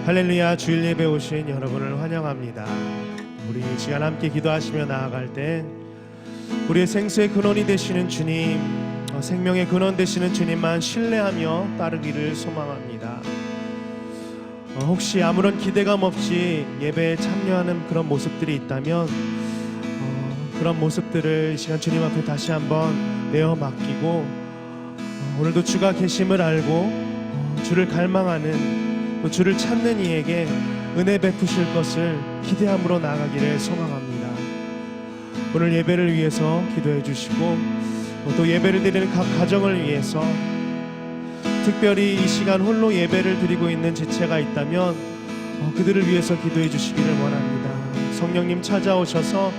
할렐루야. 주일 예배 오신 여러분을 환영합니다. 우리 이 시간 함께 기도하시며 나아갈 때 우리의 생수의 근원이 되시는 주님, 생명의 근원 되시는 주님만 신뢰하며 따르기를 소망합니다. 혹시 아무런 기대감 없이 예배에 참여하는 그런 모습들이 있다면 그런 모습들을 이 시간 주님 앞에 다시 한번 내어 맡기고 오늘도 주가 계심을 알고 주를 갈망하는 또 주를 찾는 이에게 은혜 베푸실 것을 기대함으로 나아가기를 소망합니다. 오늘 예배를 위해서 기도해 주시고 또 예배를 드리는 각 가정을 위해서 특별히 이 시간 홀로 예배를 드리고 있는 지체가 있다면 그들을 위해서 기도해 주시기를 원합니다. 성령님 찾아오셔서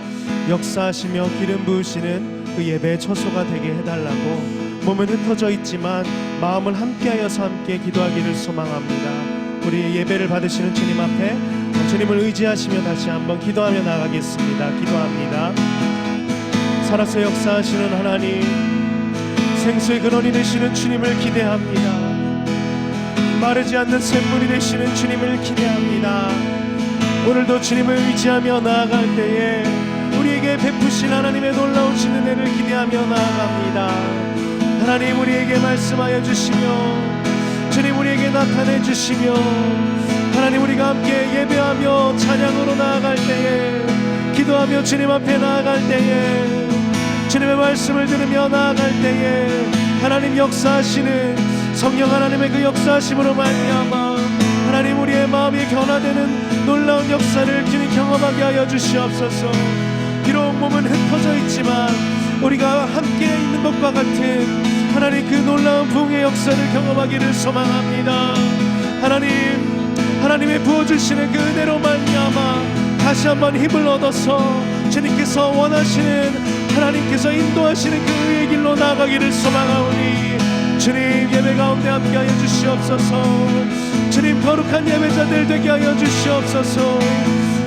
역사하시며 기름 부으시는 그 예배의 처소가 되게 해달라고 몸은 흩어져 있지만 마음을 함께하여서 함께 기도하기를 소망합니다. 우리 예배를 받으시는 주님 앞에 주님을 의지하시며 다시 한번 기도하며 나가겠습니다. 기도합니다. 살아서 역사하시는 하나님, 생수의 근원이 되시는 주님을 기대합니다. 마르지 않는 샘물이 되시는 주님을 기대합니다. 오늘도 주님을 의지하며 나아갈 때에 우리에게 베푸신 하나님의 놀라우신 은혜를 기대하며 나아갑니다. 하나님, 우리에게 말씀하여 주시며 주님 우리에게 나타내 주시며 하나님, 우리가 함께 예배하며 찬양으로 나아갈 때에 기도하며 주님 앞에 나아갈 때에 주님의 말씀을 들으며 나아갈 때에 하나님 역사하시는 성령 하나님의 그 역사하심으로 말미암아 하나님 우리의 마음이 변화되는 놀라운 역사를 주님 경험하게 하여 주시옵소서. 비록 몸은 흩어져 있지만 우리가 함께 있는 것과 같은 하나님 그 놀라운 부흥의 역사를 경험하기를 소망합니다. 하나님의 부어주시는 그 은혜로 말미암아 다시 한번 힘을 얻어서 주님께서 원하시는 하나님께서 인도하시는 그 의의 길로 나아가기를 소망하오니 주님 예배 가운데 함께하여 주시옵소서. 주님 거룩한 예배자들 되게 하여 주시옵소서.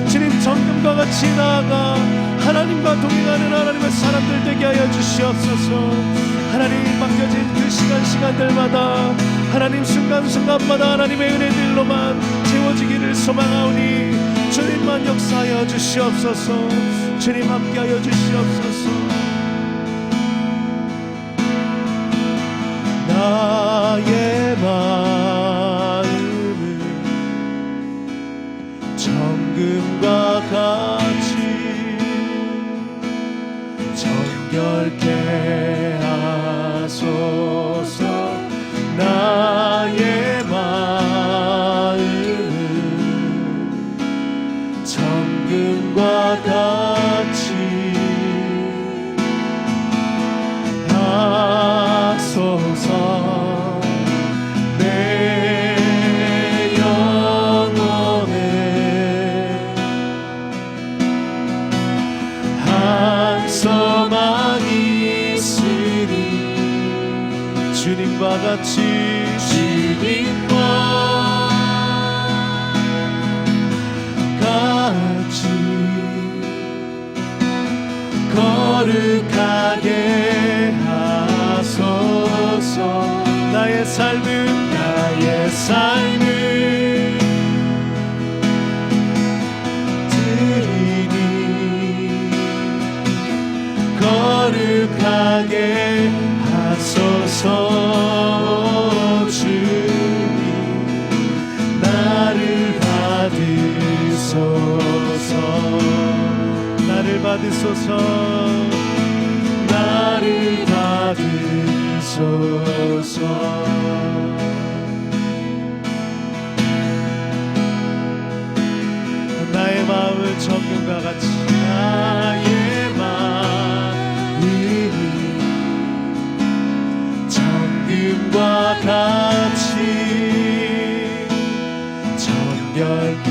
주님 정금과 같이 나아가 하나님과 동행하는 하나님의 사람들 되게 하여 주시옵소서. 하나님 맡겨진 그 시간들마다 하나님 순간순간마다 하나님의 은혜들로만 채워지기를 소망하오니 주님만 역사하여 주시옵소서. 주님 함께하여 주시옵소서. 나의 마음은 정금과 같이 정결케 하소서. 나의 마음은 정금과 같이 하소서. 내 영혼에 한 소망이 있으니 주님과 같이 거룩하게 하소서. 나의 삶은 드리니 거룩하게 하소서. 주님 나를 받으소서. 나를 받으소서. 나를 받으소서. 나의 마음을 정금과 같이 나의 마음이 정금과 같이 정결케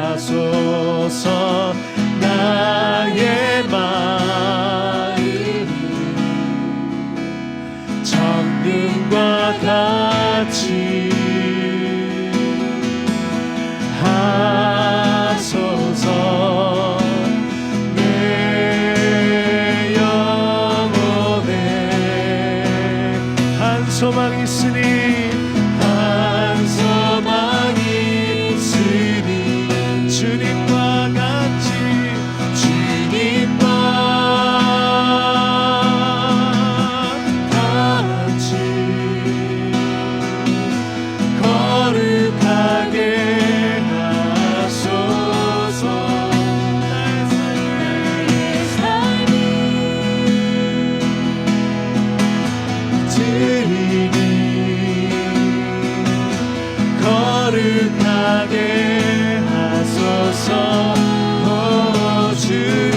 하소서. 나의 마음은 정금과 같이 하소서. 내 영혼에 한 소망이 있으니 한 소망이 거룩하게 하소서. 오 주님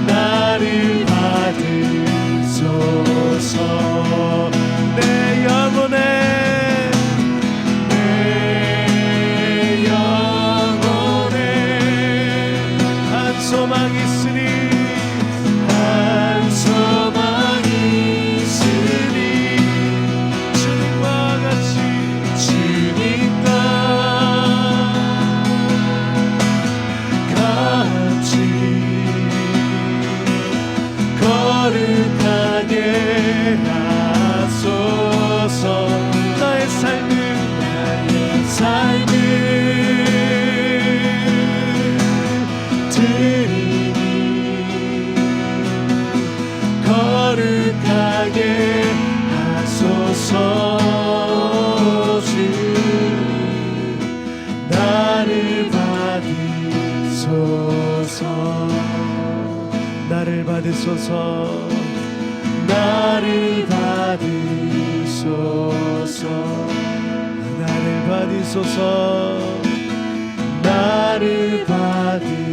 나를 받으소서. 내 영혼에 한 소망 있으니 한 소망 있으니 주님과 같이 거룩하게 하소서. 나의 삶을 드리니 거룩하게 하소서. 주님 나를 받으소서. 나를 받으소서. 나를 받으소서. 나를 받으소서. 나를 받으소서.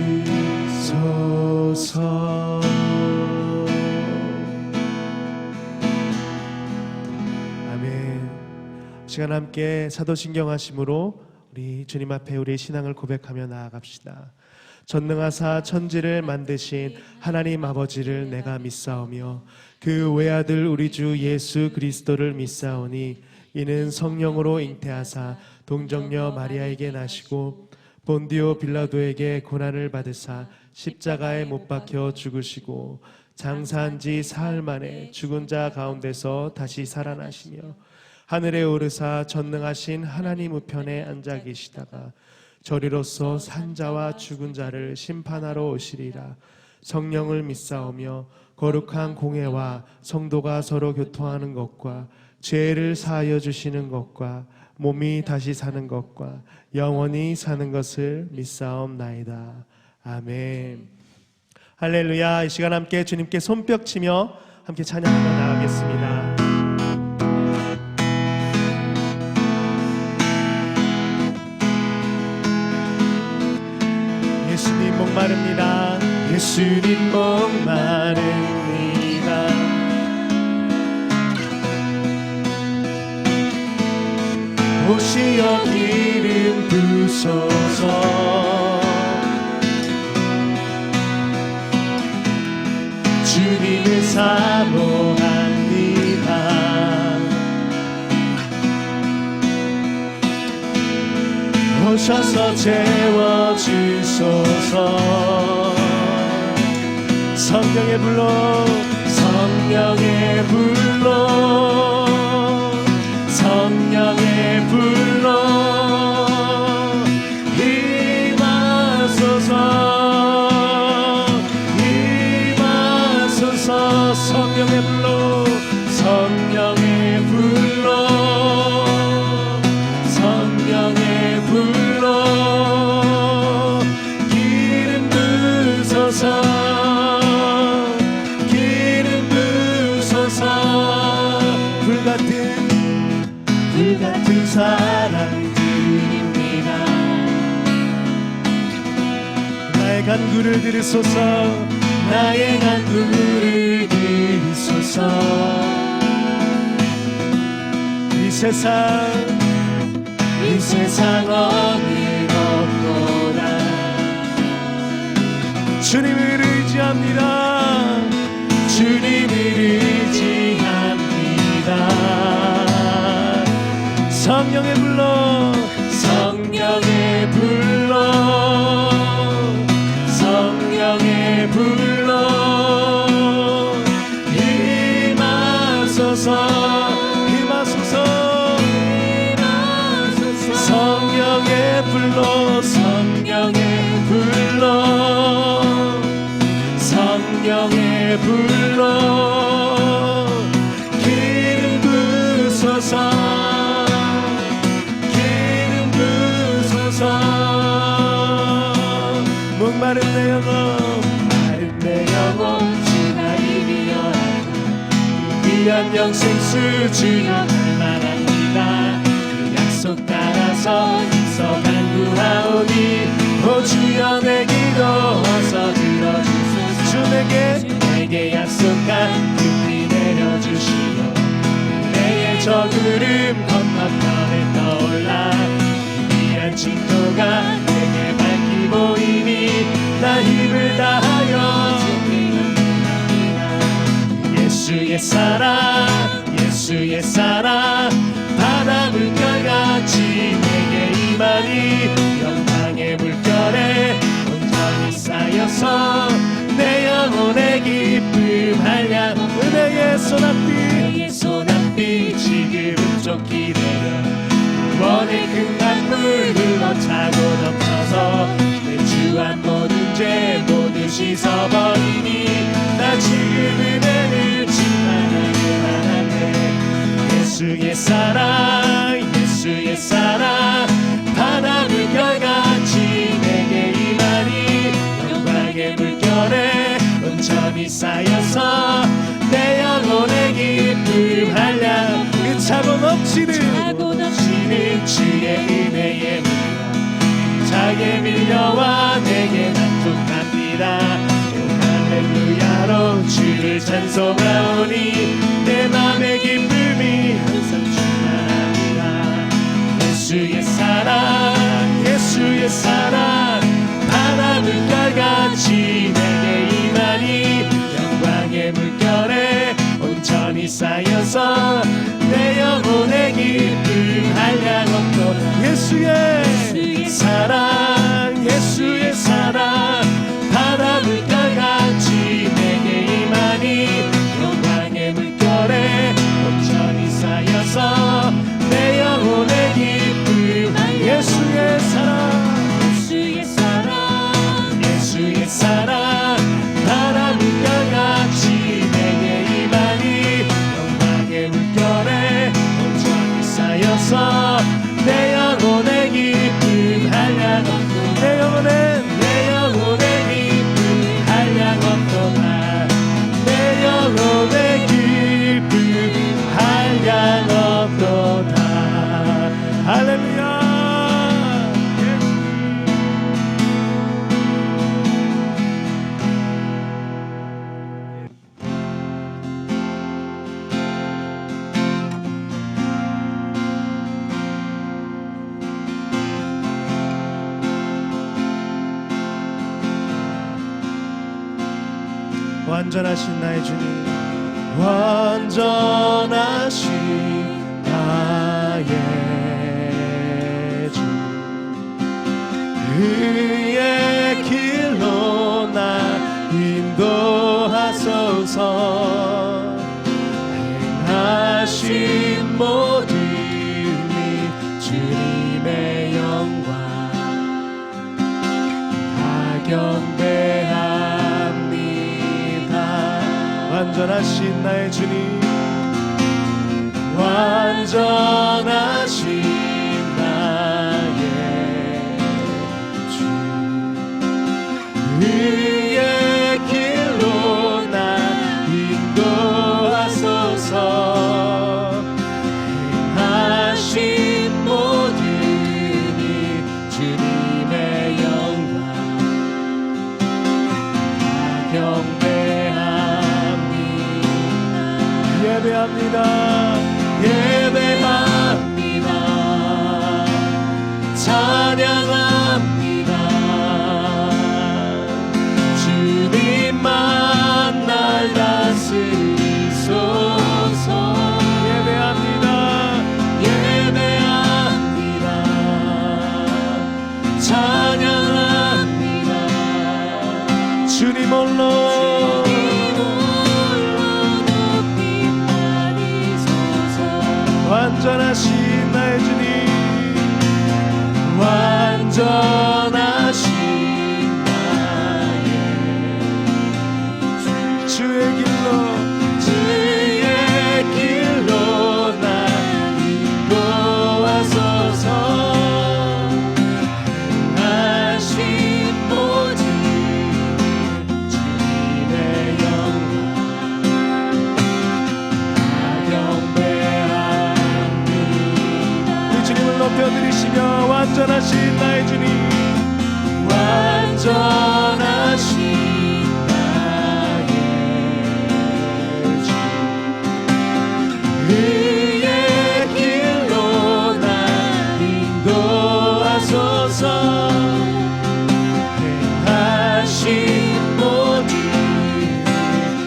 아멘. 시간 함께 사도신경 하심으로 우리 주님 앞에 우리의 신앙을 고백하며 나아갑시다. 전능하사 천지를 만드신 하나님 아버지를 내가 믿사오며 그 외아들 우리 주 예수 그리스도를 믿사오니 이는 성령으로 잉태하사 동정녀 마리아에게 나시고 본디오 빌라도에게 고난을 받으사 십자가에 못 박혀 죽으시고 장사한 지 사흘 만에 죽은 자 가운데서 다시 살아나시며 하늘에 오르사 전능하신 하나님 우편에 앉아 계시다가 저리로서 산자와 죽은 자를 심판하러 오시리라. 성령을 믿사오며 거룩한 공회와 성도가 서로 교통하는 것과 죄를 사하여 주시는 것과 몸이 다시 사는 것과 영원히 사는 것을 믿사옵나이다. 아멘. 할렐루야. 이 시간 함께 주님께 손뼉 치며 함께 찬양하며 나가겠습니다. 예수님 목마릅니다. 예수님 목마릅니다. 오시어 기름 부소서. 주님을 사모합니다. 오셔서 채워주소서. 성령의 불로 성령의 불로 성령의 불로 임하소서. 임하소서. 성령의 불로 성령의 불로 성령의 불로 기름 부소서. 기름 부소서. 불같은 사랑 드립니다. 나의 간구를 들으소서. 나의 간구를 들으소서. 이 세상 어느 것보다 주님을 의지합니다. 주님을 의지합니다. 성령의 불로 성령의 불로 성령의 불로 임하소서. 임하소서. 성령의 불로 성령의 불로 성령의 불로 기름 부소서. 기름 부소서. 목마른 내 영혼 마른 내 영혼 주가 이리여 위한 영생수 주여 갈망합니다. 그 약속 따라 서서 간구하오니 오 주여 내 기도 어서 들어주소서. 내게 약속한 깊이 내려주시오. 내의 저구름 건너편에 떠올라 위대한 징조가 내게 밝히 보이니 나 힘을 다하여 예수의 사랑 예수의 사랑 바다 물결같이 내게 임하니 영광의 물결에 온전히 쌓여서 내 영혼의 기쁨 한량 은혜의 소낙비 지금은 쫓기 되려 원의 큰 강물 흘러차고 넘쳐서 내 주한 모든 죄 모두 씻어버리니 나 지금 은혜를 충만하게 하네. 예수의 사랑 바다 물결같이 내게 임하니 영광의 물결에 온전히 쌓여서 내 영혼의 기쁨 한량 차고 넘치는 주의 은혜의 물결 자게 밀려와 내게 난독합니다. 할렐루야로 주를 찬송하오니 내 맘의 기쁨이 항상 충만합니다. 예수의 사랑 바다 물결같이 내게 임하니 영광의 물결에 온전히 쌓여서 내 영혼의 기쁨 한량 없도다. 예수의 사랑 바다 물결같이 내게 임하니 영광의 물결에 온전히 쌓여서 내 영혼의 기쁨 예수의 사랑 바다 물결같이 내게 임하니 영광의 물결에 온전히 쌓여서 내 영혼의 기쁨 한량 내 영혼의 기쁨 한량 없도다. 내 영혼의 기쁨 한량 없도다. 할렐루야. 완전하신 나의 주님 완전하신 나의 주 그의 길로 나 인도하소서. 행하신 모든 일 주님의 영광 다 경배합니다. 완전하신 나의 주님 완전하신 나의 주 그의 길로 나 인도하소서. 행하신 모든 일 주님의 영광 다 경배합니다. 예배합니다. 높여드리시며 완전하신 나의 주님, 완전하신 나의 주, 의의 길로 날 인도하소서. 행하신 모든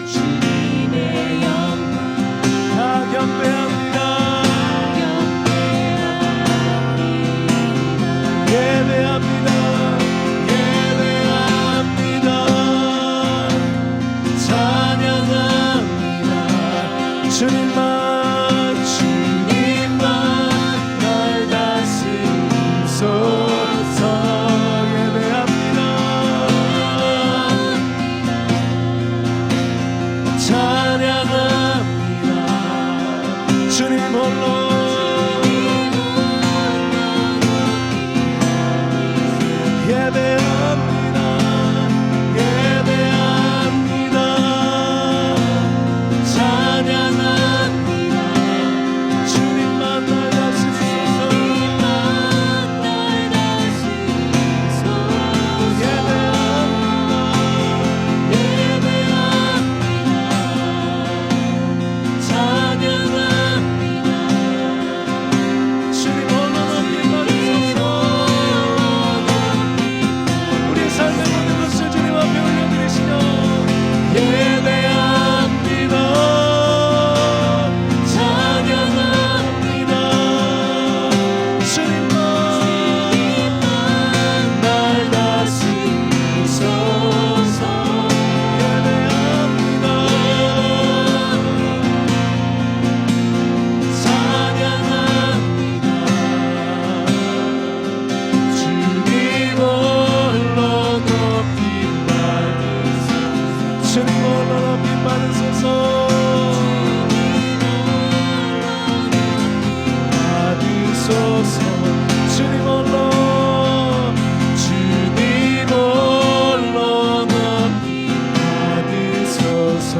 주님의 영광 다 경배합니다. 예배합니다. 예배합니다. 찬양합니다. 주님만 날 다스리소서. 예배합니다. 찬양합니다. 주님 홀로 예배합니다. 예배합니다. 찬양합니다. 주님만 날 다스리소서. 예배합니다. 예배합니다. 찬양합니다. 주님 홀로 높이 받으소서. 우리의 삶의 모든 것을 주님 앞에 올려드리시며 예배합니다. 찬양합니다. 주님만 날 다스리소서. 예배합니다. 찬양합니다. 주님 홀로 높임 받으소서. 주님 홀로 높임 받으소서. 받으소서. 주님 홀로 높임 받으소서.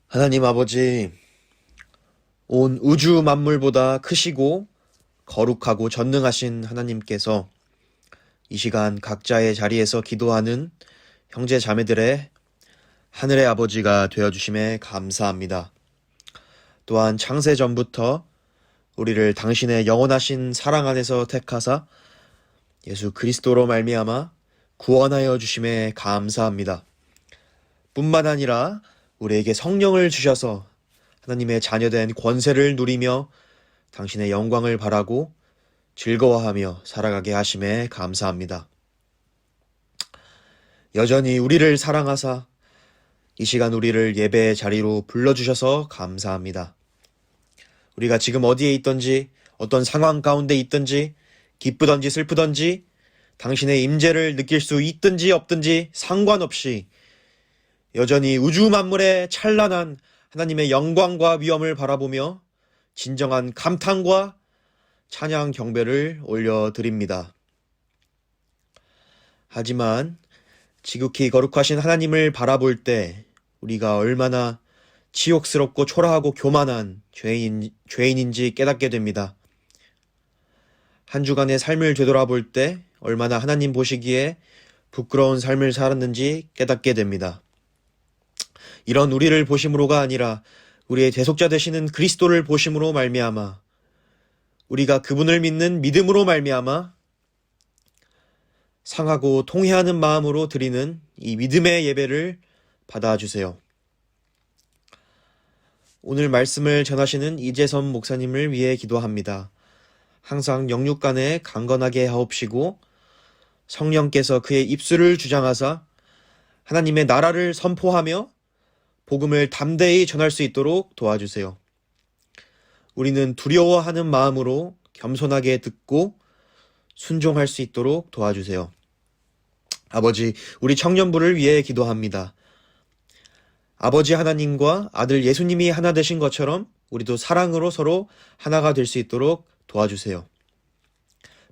하나님 아버지, 온 우주 만물보다 크시고 거룩하고 전능하신 하나님께서 이 시간 각자의 자리에서 기도하는 형제 자매들의 하늘의 아버지가 되어주심에 감사합니다. 또한 창세 전부터 우리를 당신의 영원하신 사랑 안에서 택하사 예수 그리스도로 말미암아 구원하여 주심에 감사합니다. 뿐만 아니라 우리에게 성령을 주셔서 하나님의 자녀된 권세를 누리며 당신의 영광을 바라고 즐거워하며 살아가게 하심에 감사합니다. 여전히 우리를 사랑하사 이 시간 우리를 예배의 자리로 불러주셔서 감사합니다. 우리가 지금 어디에 있든지 어떤 상황 가운데 있든지 기쁘든지 슬프든지 당신의 임재를 느낄 수 있든지 없든지 상관없이 여전히 우주 만물의 찬란한 하나님의 영광과 위엄을 바라보며 진정한 감탄과 찬양 경배를 올려드립니다. 하지만 지극히 거룩하신 하나님을 바라볼 때 우리가 얼마나 치욕스럽고 초라하고 교만한 죄인인지 깨닫게 됩니다. 한 주간의 삶을 되돌아볼 때 얼마나 하나님 보시기에 부끄러운 삶을 살았는지 깨닫게 됩니다. 이런 우리를 보심으로가 아니라 우리의 대속자 되시는 그리스도를 보심으로 말미암아 우리가 그분을 믿는 믿음으로 말미암아 상하고 통회하는 마음으로 드리는 이 믿음의 예배를 받아주세요. 오늘 말씀을 전하시는 이재선 목사님을 위해 기도합니다. 항상 영육간에 강건하게 하옵시고 성령께서 그의 입술을 주장하사 하나님의 나라를 선포하며 복음을 담대히 전할 수 있도록 도와주세요. 우리는 두려워하는 마음으로 겸손하게 듣고 순종할 수 있도록 도와주세요. 아버지, 우리 청년부를 위해 기도합니다. 아버지 하나님과 아들 예수님이 하나 되신 것처럼 우리도 사랑으로 서로 하나가 될 수 있도록 도와주세요.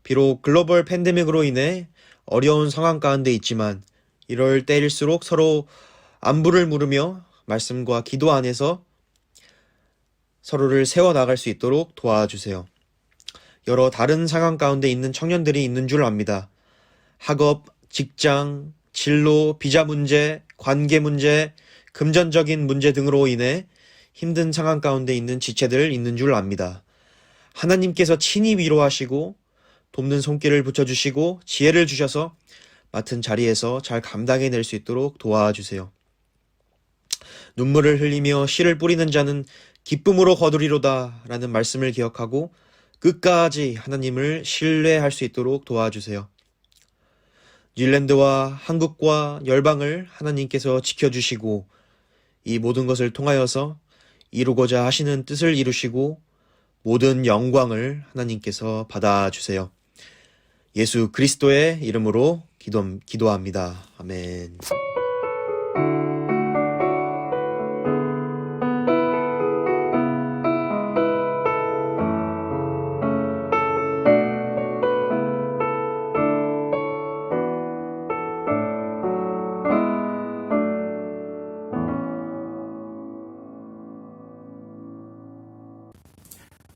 비록 글로벌 팬데믹으로 인해 어려운 상황 가운데 있지만 이럴 때일수록 서로 안부를 물으며 말씀과 기도 안에서 서로를 세워나갈 수 있도록 도와주세요. 여러 다른 상황 가운데 있는 청년들이 있는 줄 압니다. 학업, 직장, 진로, 비자 문제, 관계 문제, 금전적인 문제 등으로 인해 힘든 상황 가운데 있는 지체들 있는 줄 압니다. 하나님께서 친히 위로하시고 돕는 손길을 붙여주시고 지혜를 주셔서 맡은 자리에서 잘 감당해낼 수 있도록 도와주세요. 눈물을 흘리며 씨를 뿌리는 자는 기쁨으로 거두리로다 라는 말씀을 기억하고 끝까지 하나님을 신뢰할 수 있도록 도와주세요. 뉴질랜드와 한국과 열방을 하나님께서 지켜주시고 이 모든 것을 통하여서 이루고자 하시는 뜻을 이루시고 모든 영광을 하나님께서 받아주세요. 예수 그리스도의 이름으로 기도합니다. 아멘.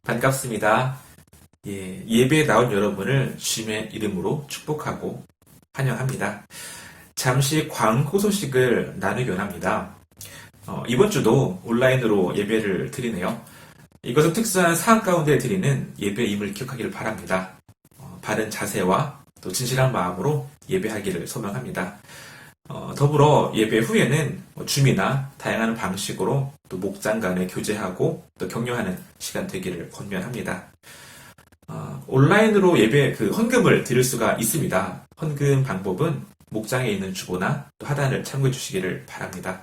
반갑습니다. 예배에 나온 여러분을 주님의 이름으로 축복하고 환영합니다. 잠시 광고 소식을 나누기 합니다. 이번 주도 온라인으로 예배를 드리네요. 이것은 특수한 사안 가운데 드리는 예배임을 기억하기를 바랍니다. 바른 자세와 또 진실한 마음으로 예배하기를 소망합니다. 더불어 예배 후에는 줌이나 다양한 방식으로 또 목장 간에 교제하고 또 격려하는 시간 되기를 권면합니다. 온라인으로 예배 헌금을 드릴 수가 있습니다. 헌금 방법은 목장에 있는 주보나 또 하단을 참고해 주시기를 바랍니다.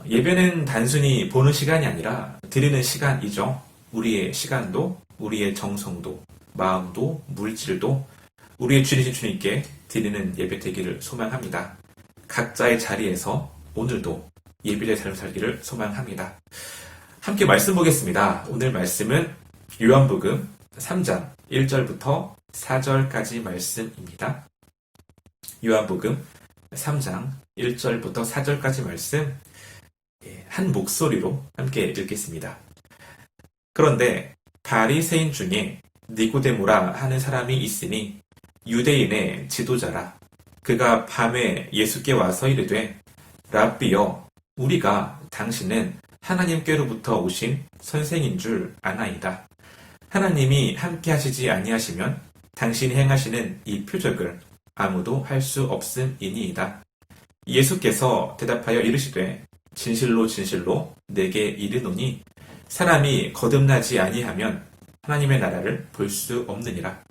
예배는 단순히 보는 시간이 아니라 드리는 시간이죠. 우리의 시간도, 우리의 정성도, 마음도, 물질도 우리의 주님이신 주님께 드리는 예배 되기를 소망합니다. 각자의 자리에서 오늘도 예배의 삶을 살기를 소망합니다. 함께 말씀 보겠습니다. 오늘 말씀은 요한복음 3장 1절부터 4절까지 말씀입니다. 요한복음 3장 1절부터 4절까지 말씀 한 목소리로 함께 읽겠습니다. 그런데 바리새인 중에 니고데모라 하는 사람이 있으니 유대인의 지도자라. 그가 밤에 예수께 와서 이르되 랍비여, 우리가 당신은 하나님께로부터 오신 선생인 줄 아나이다. 하나님이 함께 하시지 아니하시면 당신이 행하시는 이 표적을 아무도 할 수 없음이니이다. 예수께서 대답하여 이르시되 진실로 진실로 내게 이르노니 사람이 거듭나지 아니하면 하나님의 나라를 볼 수 없느니라.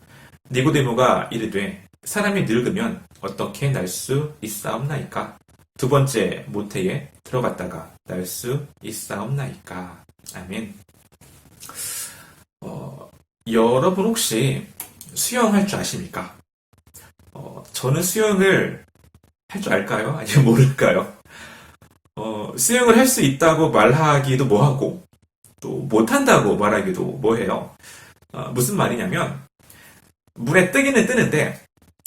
니고데모가 이르되 사람이 늙으면 어떻게 날 수 있사옵나이까? 두 번째 모태에 들어갔다가 날 수 있사옵나이까? 아멘. 여러분 혹시 수영할 줄 아십니까? 저는 수영을 할 줄 알까요? 아니면 모를까요? 수영을 할 수 있다고 말하기도 뭐하고 또 못한다고 말하기도 뭐해요. 무슨 말이냐면 물에 뜨기는 뜨는데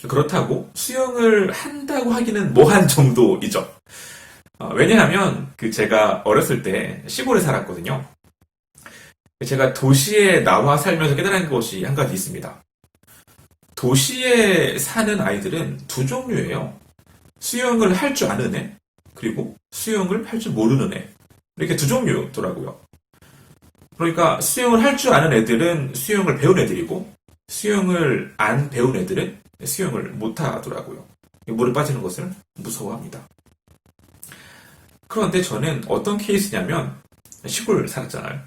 그렇다고 수영을 한다고 하기는 뭐한 정도이죠. 왜냐하면 제가 어렸을 때 시골에 살았거든요. 제가 도시에 나와 살면서 깨달은 것이 한 가지 있습니다. 도시에 사는 아이들은 두 종류예요. 수영을 할 줄 아는 애, 그리고 수영을 할 줄 모르는 애. 이렇게 두 종류더라고요. 그러니까 수영을 할 줄 아는 애들은 수영을 배운 애들이고, 수영을 안 배운 애들은 수영을 못 하더라고요. 물에 빠지는 것을 무서워합니다. 그런데 저는 어떤 케이스냐면, 시골 살았잖아요.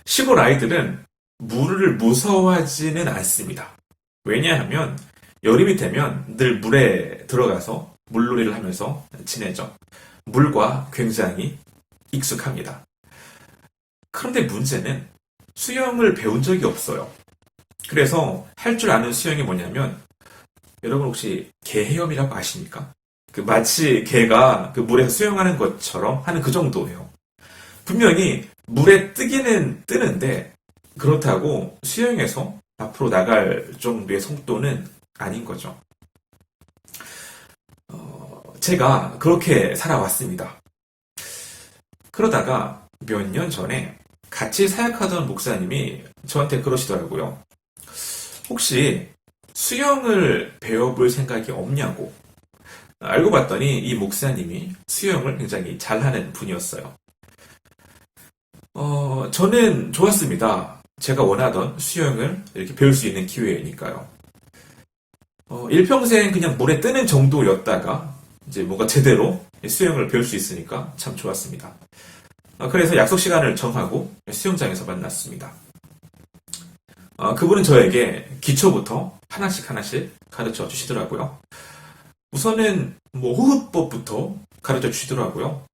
시골 아이들은 물을 무서워하지는 않습니다. 왜냐하면 여름이 되면 늘 물에 들어가서 물놀이를 하면서 지내죠. 물과 굉장히 익숙합니다. 그런데 문제는 수영을 배운 적이 없어요. 그래서 할 줄 아는 수영이 뭐냐면, 여러분 혹시 개 헤엄이라고 아십니까? 마치 개가 그 물에서 수영하는 것처럼 하는 그 정도예요. 분명히 물에 뜨기는 뜨는데 그렇다고 수영에서 앞으로 나갈 정도의 속도는 아닌 거죠. 제가 그렇게 살아왔습니다. 그러다가 몇 년 전에 같이 사역하던 목사님이 저한테 그러시더라고요. 혹시 수영을 배워볼 생각이 없냐고. 알고 봤더니 이 목사님이 수영을 굉장히 잘하는 분이었어요. 저는 좋았습니다. 제가 원하던 수영을 이렇게 배울 수 있는 기회니까요. 일평생 그냥 물에 뜨는 정도였다가 이제 뭔가 제대로 수영을 배울 수 있으니까 참 좋았습니다. 그래서 약속 시간을 정하고 수영장에서 만났습니다. 그분은 저에게 기초부터 하나씩 가르쳐 주시더라고요. 우선은 호흡법부터 가르쳐 주시더라고요.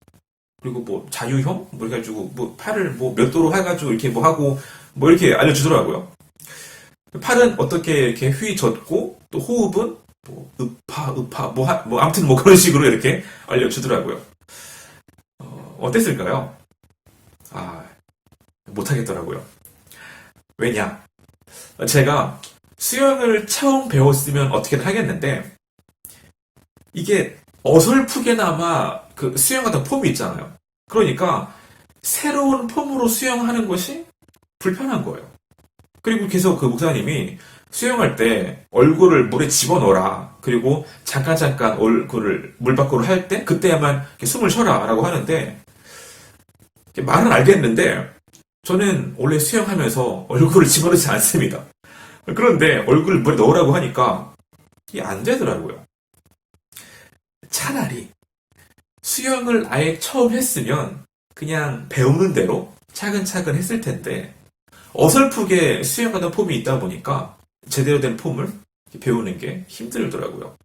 그리고 자유형? 해가지고, 팔을 몇 도로 해가지고 이렇게 하고, 이렇게 알려주더라고요. 팔은 어떻게 이렇게 휘젓고, 또 호흡은, 읍파, 아무튼 그런 식으로 이렇게 알려주더라고요. 어땠을까요? 못하겠더라고요. 왜냐? 제가 수영을 처음 배웠으면 어떻게든 하겠는데, 이게 어설프게나마 그 수영 같은 폼이 있잖아요. 그러니까 새로운 폼으로 수영하는 것이 불편한 거예요. 그리고 계속 그 목사님이 수영할 때 얼굴을 물에 집어넣어라. 그리고 잠깐 얼굴을 물 밖으로 할 때 그때야만 숨을 쉬어라 라고 하는데, 말은 알겠는데 저는 원래 수영하면서 얼굴을 집어넣지 않습니다. 그런데 얼굴을 물에 넣으라고 하니까 이게 안 되더라고요. 차라리 수영을 아예 처음 했으면 그냥 배우는 대로 차근차근 했을 텐데, 어설프게 수영하던 폼이 있다 보니까 제대로 된 폼을 배우는 게 힘들더라고요.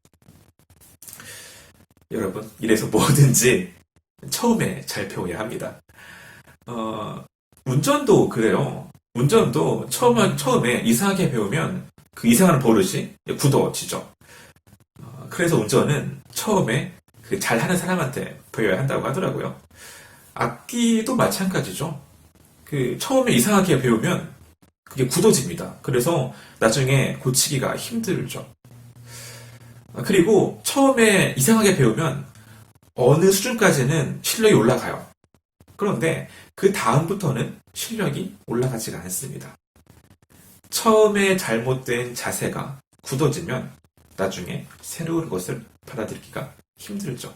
여러분, 이래서 뭐든지 처음에 잘 배워야 합니다. 운전도 그래요. 운전도 처음에 이상하게 배우면 그 이상한 버릇이 굳어지죠. 그래서 운전은 처음에 그 잘하는 사람한테 배워야 한다고 하더라고요. 악기도 마찬가지죠. 처음에 이상하게 배우면 그게 굳어집니다. 그래서 나중에 고치기가 힘들죠. 그리고 처음에 이상하게 배우면 어느 수준까지는 실력이 올라가요. 그런데 그 다음부터는 실력이 올라가지가 않습니다. 처음에 잘못된 자세가 굳어지면 나중에 새로운 것을 받아들이기가 힘들죠.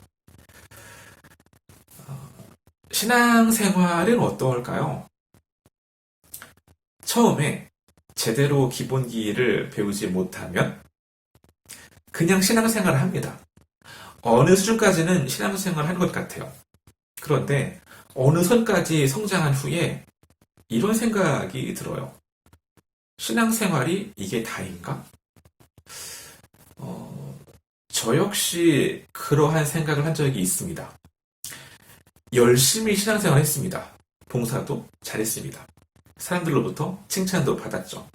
신앙생활은 어떨까요? 처음에 제대로 기본기를 배우지 못하면 그냥 신앙생활을 합니다. 어느 수준까지는 신앙생활을 하는 것 같아요. 그런데 어느 선까지 성장한 후에 이런 생각이 들어요. 신앙생활이 이게 다인가? 저 역시 그러한 생각을 한 적이 있습니다. 열심히 신앙생활을 했습니다. 봉사도 잘했습니다. 사람들로부터 칭찬도 받았죠.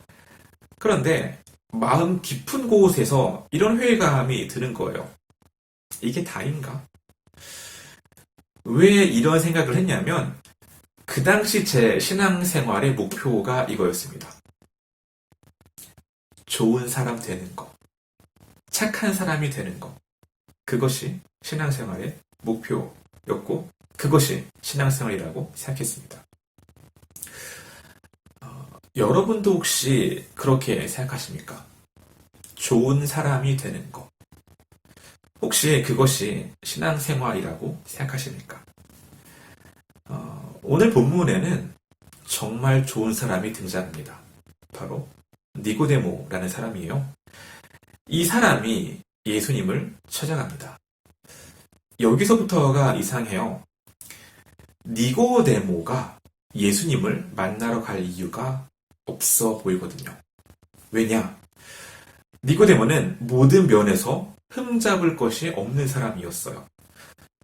그런데 마음 깊은 곳에서 이런 회의감이 드는 거예요. 이게 다인가? 왜 이런 생각을 했냐면 그 당시 제 신앙생활의 목표가 이거였습니다. 좋은 사람 되는 거, 착한 사람이 되는 거, 그것이 신앙생활의 목표였고 그것이 신앙생활이라고 생각했습니다. 여러분도 혹시 그렇게 생각하십니까? 좋은 사람이 되는 것. 혹시 그것이 신앙생활이라고 생각하십니까? 오늘 본문에는 정말 좋은 사람이 등장합니다. 바로 니고데모라는 사람이에요. 이 사람이 예수님을 찾아갑니다. 여기서부터가 이상해요. 니고데모가 예수님을 만나러 갈 이유가 없어 보이거든요. 왜냐? 니고데모는 모든 면에서 흠잡을 것이 없는 사람이었어요.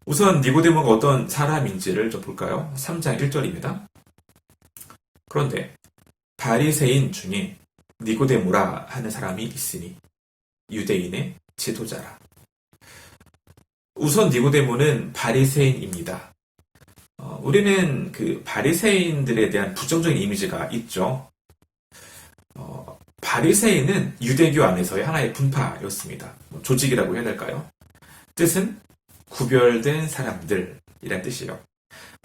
우선 니고데모가 어떤 사람인지를 좀 볼까요? 3장 1절입니다. 그런데 바리새인 중에 니고데모라 하는 사람이 있으니 유대인의 지도자라. 우선 니고데모는 바리새인입니다. 우리는 그 바리새인들에 대한 부정적인 이미지가 있죠. 바리새인은 유대교 안에서의 하나의 분파였습니다. 조직이라고 해야 될까요? 뜻은 구별된 사람들이란 뜻이에요.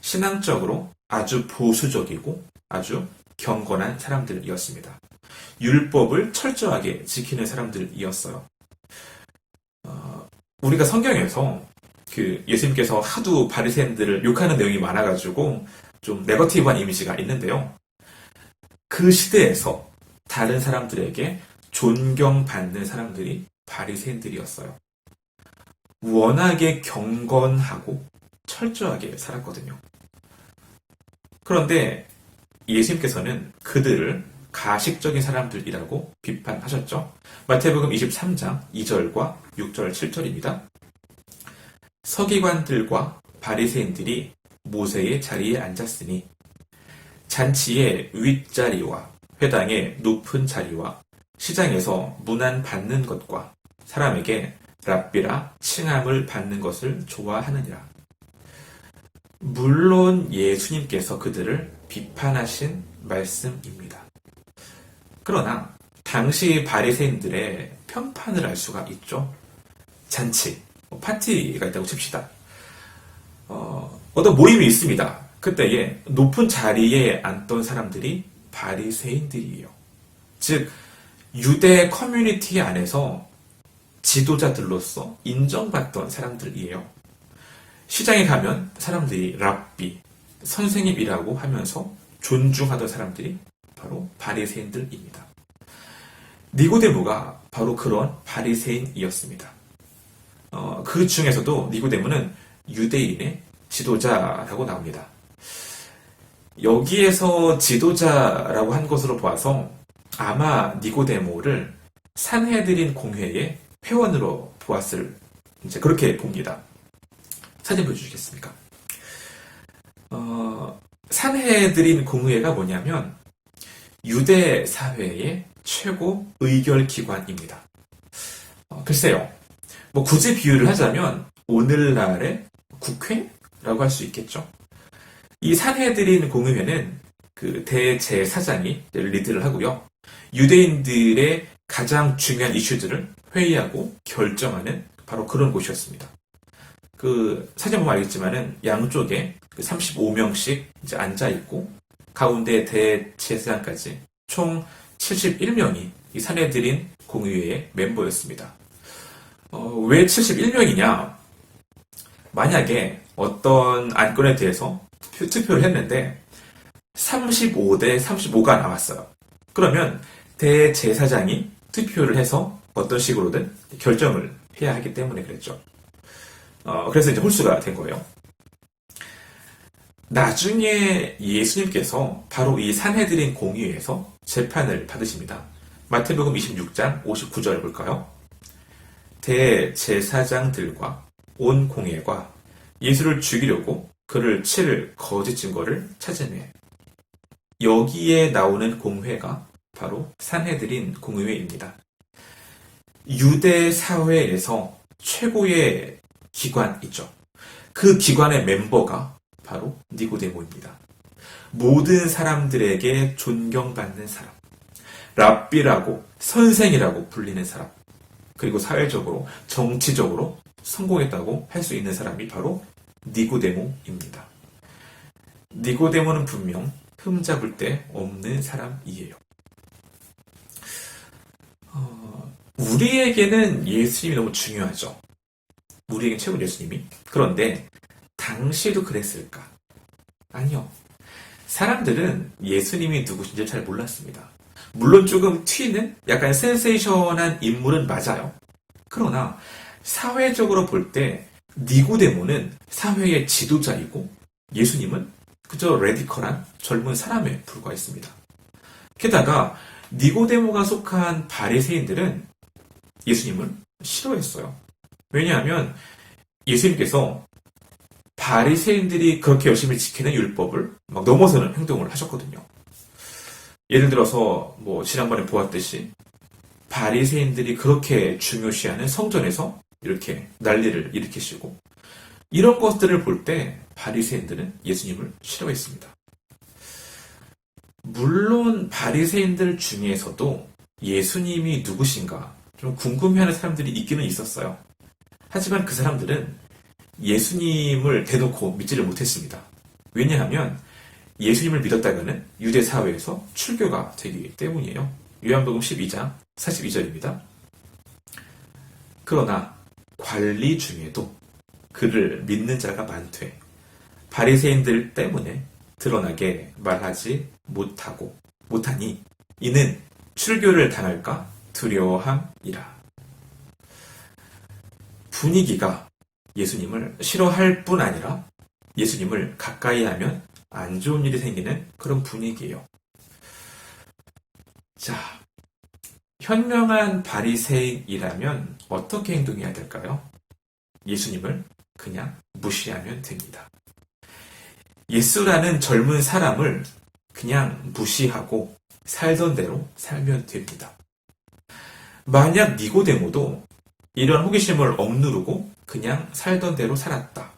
신앙적으로 아주 보수적이고 아주 경건한 사람들이었습니다. 율법을 철저하게 지키는 사람들이었어요. 우리가 성경에서 그 예수님께서 하도 바리새인들을 욕하는 내용이 많아가지고 좀 네거티브한 이미지가 있는데요. 그 시대에서 다른 사람들에게 존경받는 사람들이 바리새인들이었어요. 워낙에 경건하고 철저하게 살았거든요. 그런데 예수님께서는 그들을 가식적인 사람들이라고 비판하셨죠. 마태복음 23장 2절과 6절 7절입니다. 서기관들과 바리새인들이 모세의 자리에 앉았으니 잔치의 윗자리와 회당의 높은 자리와 시장에서 문안 받는 것과 사람에게 랍비라 칭함을 받는 것을 좋아하느니라. 물론 예수님께서 그들을 비판하신 말씀입니다. 그러나 당시 바리새인들의 편판을 알 수가 있죠. 잔치, 파티가 있다고 칩시다. 어떤 모임이 있습니다. 그때에 높은 자리에 앉던 사람들이 바리새인들이에요. 즉 유대 커뮤니티 안에서 지도자들로서 인정받던 사람들이에요. 시장에 가면 사람들이 랍비, 선생님이라고 하면서 존중하던 사람들이 바로 바리새인들입니다. 니고데모가 바로 그런 바리새인이었습니다. 그 중에서도 니고데모는 유대인의 지도자라고 나옵니다. 여기에서 지도자라고 한 것으로 보아서 아마 니고데모를 산헤드린 공회의 회원으로 보았을 이제 그렇게 봅니다. 사진 보여주시겠습니까? 산헤드린 공회가 뭐냐면 유대 사회의 최고 의결 기관입니다. 글쎄요, 뭐 굳이 비유를 하자면 오늘날의 국회라고 할 수 있겠죠. 이 산헤드린 공의회는 그 대제사장이 리드를 하고요. 유대인들의 가장 중요한 이슈들을 회의하고 결정하는 바로 그런 곳이었습니다. 그 사진 보면 알겠지만은 양쪽에 35명씩 이제 앉아 있고 가운데 대제사장까지 총 71명이 이 산헤드린 공의회의 멤버였습니다. 왜 71명이냐? 만약에 어떤 안건에 대해서 투표를 했는데 35대 35가 나왔어요. 그러면 대제사장이 투표를 해서 어떤 식으로든 결정을 해야 하기 때문에 그랬죠. 그래서 이제 홀수가 된 거예요. 나중에 예수님께서 바로 이 산헤드린 공의회에서 재판을 받으십니다. 마태복음 26장 59절을 볼까요? 대제사장들과 온 공회가 예수를 죽이려고 그를 칠 거짓 증거를 찾으매 여기에 나오는 공회가 바로 산헤드린 공의회입니다. 유대 사회에서 최고의 기관이죠. 그 기관의 멤버가 바로 니고데모입니다. 모든 사람들에게 존경받는 사람, 랍비라고 선생이라고 불리는 사람, 그리고 사회적으로 정치적으로 성공했다고 할 수 있는 사람이 바로 니고데모입니다. 니고데모는 분명 흠잡을 데 없는 사람이에요. 우리에게는 예수님이 너무 중요하죠. 우리에겐 최고 예수님이. 그런데 당시에도 그랬을까? 아니요. 사람들은 예수님이 누구신지 잘 몰랐습니다. 물론 조금 튀는 약간 센세이션한 인물은 맞아요. 그러나 사회적으로 볼 때 니고데모는 사회의 지도자이고 예수님은 그저 레디컬한 젊은 사람에 불과했습니다. 게다가 니고데모가 속한 바리새인들은 예수님을 싫어했어요. 왜냐하면 예수님께서 바리새인들이 그렇게 열심히 지키는 율법을 막 넘어서는 행동을 하셨거든요. 예를 들어서 지난번에 보았듯이 바리새인들이 그렇게 중요시하는 성전에서 이렇게 난리를 일으키시고 이런 것들을 볼 때 바리새인들은 예수님을 싫어했습니다. 물론 바리새인들 중에서도 예수님이 누구신가 좀 궁금해하는 사람들이 있기는 있었어요. 하지만 그 사람들은 예수님을 대놓고 믿지를 못했습니다. 왜냐하면 예수님을 믿었다가는 유대 사회에서 출교가 되기 때문이에요. 요한복음 12장 42절입니다. 그러나 관리 중에도 그를 믿는 자가 많되 바리새인들 때문에 드러나게 말하지 못하니 이는 출교를 당할까 두려워함이라. 분위기가 예수님을 싫어할 뿐 아니라 예수님을 가까이 하면 안 좋은 일이 생기는 그런 분위기예요. 자, 현명한 바리새인이라면 어떻게 행동해야 될까요? 예수님을 그냥 무시하면 됩니다. 예수라는 젊은 사람을 그냥 무시하고 살던 대로 살면 됩니다. 만약 니고데모도 이런 호기심을 억누르고 그냥 살던 대로 살았다.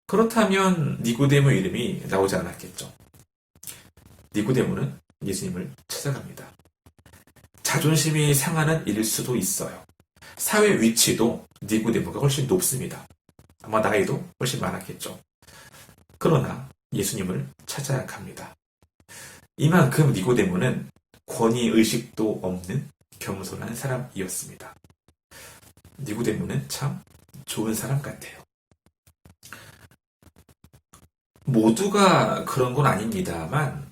그렇다면 니고데모 이름이 나오지 않았겠죠. 니고데모는 예수님을 찾아갑니다. 자존심이 상하는 일일 수도 있어요. 사회 위치도 니고데모가 훨씬 높습니다. 아마 나이도 훨씬 많았겠죠. 그러나 예수님을 찾아갑니다. 이만큼 니고데모는 권위의식도 없는 겸손한 사람이었습니다. 니고데모는 참 좋은 사람 같아요. 모두가 그런 건 아닙니다만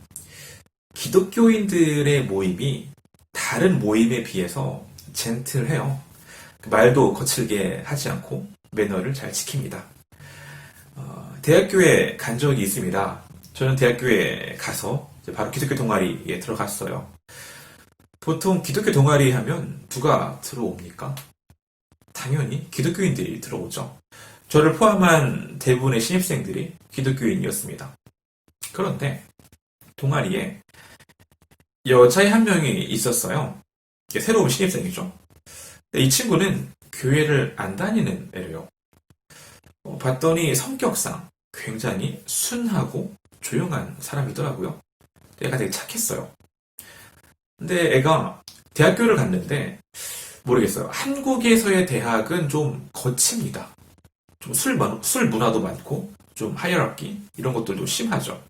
기독교인들의 모임이 다른 모임에 비해서 젠틀해요. 말도 거칠게 하지 않고 매너를 잘 지킵니다. 대학교에 간 적이 있습니다. 저는 대학교에 가서 바로 기독교 동아리에 들어갔어요. 보통 기독교 동아리 하면 누가 들어옵니까? 당연히 기독교인들이 들어오죠. 저를 포함한 대부분의 신입생들이 기독교인이었습니다. 그런데 동아리에 여자애 한 명이 있었어요. 새로운 신입생이죠. 이 친구는 교회를 안 다니는 애래요. 봤더니 성격상 굉장히 순하고 조용한 사람이더라고요. 애가 되게 착했어요. 근데 애가 대학교를 갔는데 모르겠어요. 한국에서의 대학은 좀 거칩니다. 좀 술 문화도 많고 좀 하이어라키 이런 것들도 심하죠.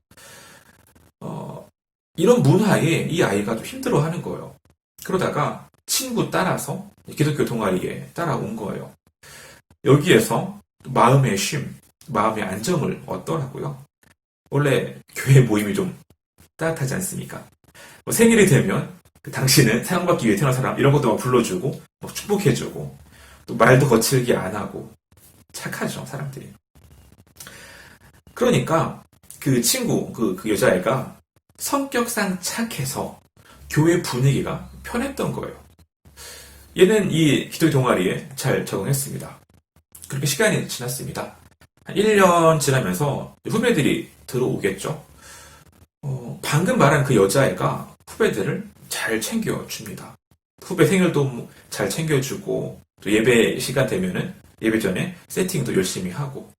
이런 문화에 이 아이가 좀 힘들어하는 거예요. 그러다가 친구 따라서 기독교 동아리에 따라온 거예요. 여기에서 마음의 쉼, 마음의 안정을 얻더라고요. 원래 교회 모임이 좀 따뜻하지 않습니까? 생일이 되면 당신은 사랑받기 위해 태어난 사람 이런 것도 막 불러주고 막 축복해주고 또 말도 거칠게 안 하고 착하죠 사람들이. 그러니까 그 친구 그 여자애가 성격상 착해서 교회 분위기가 편했던 거예요. 얘는 이 기독교 동아리에 잘 적응했습니다. 그렇게 시간이 지났습니다. 한 1년 지나면서 후배들이 들어오겠죠. 방금 말한 그 여자애가 후배들을 잘 챙겨줍니다. 후배 생일도 잘 챙겨주고 또 예배 시간 되면은 예배 전에 세팅도 열심히 하고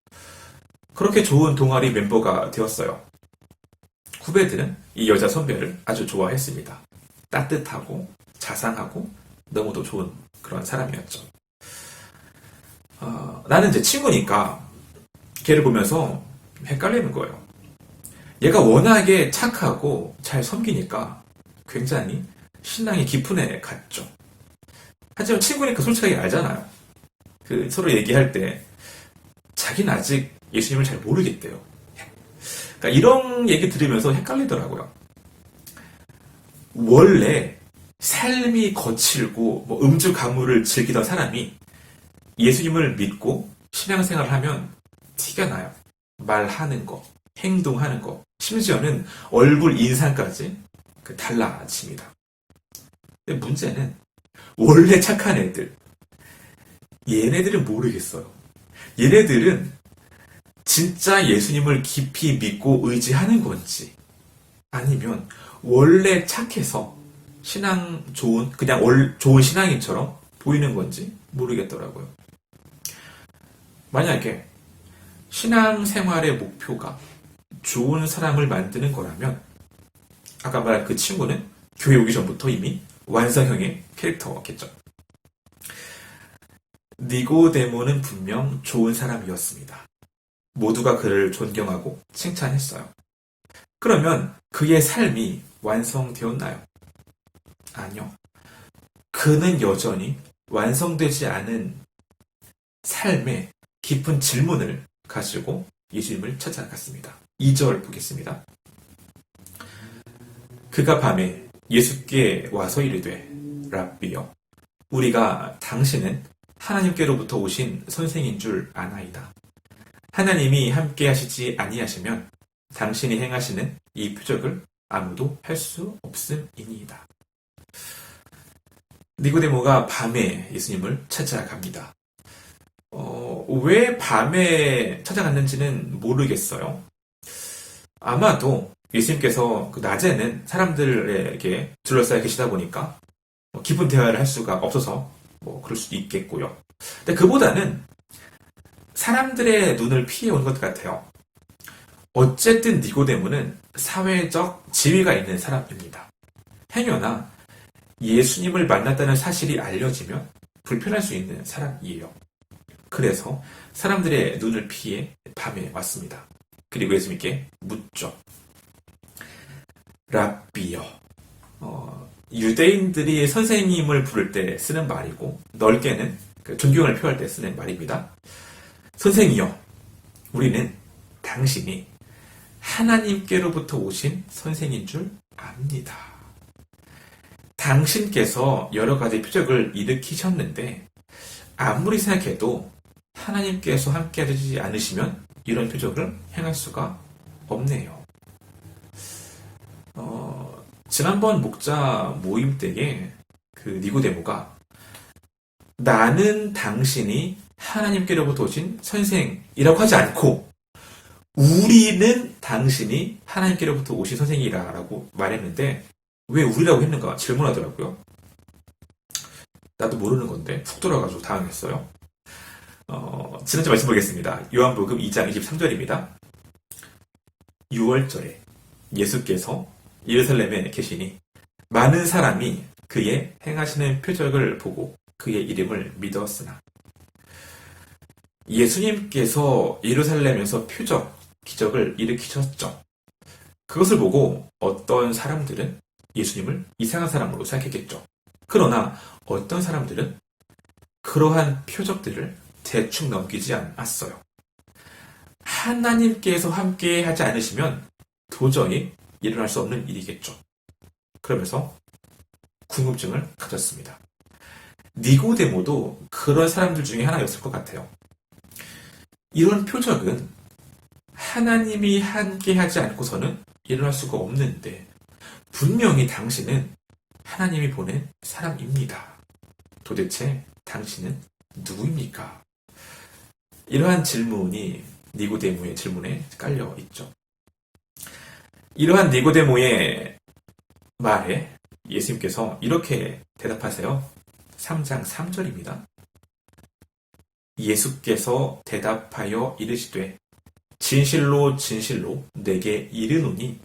그렇게 좋은 동아리 멤버가 되었어요. 후배들은 이 여자 선배를 아주 좋아했습니다. 따뜻하고 자상하고 너무도 좋은 그런 사람이었죠. 나는 이제 친구니까 걔를 보면서 헷갈리는 거예요. 얘가 워낙에 착하고 잘 섬기니까 굉장히 신랑이 깊은 애 같죠. 하지만 친구니까 솔직하게 알잖아요. 서로 얘기할 때 자기는 아직 예수님을 잘 모르겠대요. 그러니까 이런 얘기 들으면서 헷갈리더라고요. 원래 삶이 거칠고 음주 가무를 즐기던 사람이 예수님을 믿고 신앙생활을 하면 티가 나요. 말하는 거, 행동하는 거, 심지어는 얼굴 인상까지 달라집니다. 근데 문제는 원래 착한 애들, 얘네들은 모르겠어요. 얘네들은 진짜 예수님을 깊이 믿고 의지하는 건지, 아니면 원래 착해서 그냥 좋은 신앙인처럼 보이는 건지 모르겠더라고요. 만약에 신앙생활의 목표가 좋은 사람을 만드는 거라면, 아까 말한 그 친구는 교회 오기 전부터 이미 완성형의 캐릭터겠죠. 니고데모는 분명 좋은 사람이었습니다. 모두가 그를 존경하고 칭찬했어요. 그러면 그의 삶이 완성되었나요? 아니요. 그는 여전히 완성되지 않은 삶의 깊은 질문을 가지고 예수님을 찾아갔습니다. 2절 보겠습니다. 그가 밤에 예수께 와서 이르되 랍비여, 우리가 당신은 하나님께로부터 오신 선생인 줄 아나이다. 하나님이 함께 하시지 아니하시면 당신이 행하시는 이 표적을 아무도 할 수 없음이니이다. 니고데모가 밤에 예수님을 찾아갑니다. 왜 밤에 찾아갔는지는 모르겠어요. 아마도 예수님께서 낮에는 사람들에게 둘러싸여 계시다 보니까 깊은 대화를 할 수가 없어서 그럴 수도 있겠고요. 근데 그보다는 사람들의 눈을 피해 온 것 같아요. 어쨌든 니고데모는 사회적 지위가 있는 사람입니다. 행여나 예수님을 만났다는 사실이 알려지면 불편할 수 있는 사람이에요. 그래서 사람들의 눈을 피해 밤에 왔습니다. 그리고 예수님께 묻죠. 랍비여. 유대인들이 선생님을 부를 때 쓰는 말이고, 넓게는 존경을 표할 때 쓰는 말입니다. 선생이여, 우리는 당신이 하나님께로부터 오신 선생인 줄 압니다. 당신께서 여러 가지 표적을 일으키셨는데 아무리 생각해도 하나님께서 함께 하지 않으시면 이런 표적을 행할 수가 없네요. 지난번 목자 모임 때에 니고데모가 나는 당신이 하나님께로부터 오신 선생이라고 하지 않고 우리는 당신이 하나님께로부터 오신 선생이라고 말했는데 왜 우리라고 했는가 질문하더라고요. 나도 모르는 건데 훅 돌아가지고 당황했어요. 지난주 말씀 보겠습니다. 요한복음 2장 23절입니다. 6월절에 예수께서 예루살렘에 계시니 많은 사람이 그의 행하시는 표적을 보고 그의 이름을 믿었으나, 예수님께서 예루살렘에서 표적, 기적을 일으키셨죠. 그것을 보고 어떤 사람들은 예수님을 이상한 사람으로 생각했겠죠. 그러나 어떤 사람들은 그러한 표적들을 대충 넘기지 않았어요. 하나님께서 함께 하지 않으시면 도저히 일어날 수 없는 일이겠죠. 그러면서 궁금증을 가졌습니다. 니고데모도 그런 사람들 중에 하나였을 것 같아요. 이런 표적은 하나님이 함께 하지 않고서는 일어날 수가 없는데 분명히 당신은 하나님이 보낸 사람입니다. 도대체 당신은 누구입니까? 이러한 질문이 니고데모의 질문에 깔려 있죠. 이러한 니고데모의 말에 예수님께서 이렇게 대답하세요. 3장 3절입니다. 예수께서 대답하여 이르시되 진실로 진실로 내게 이르노니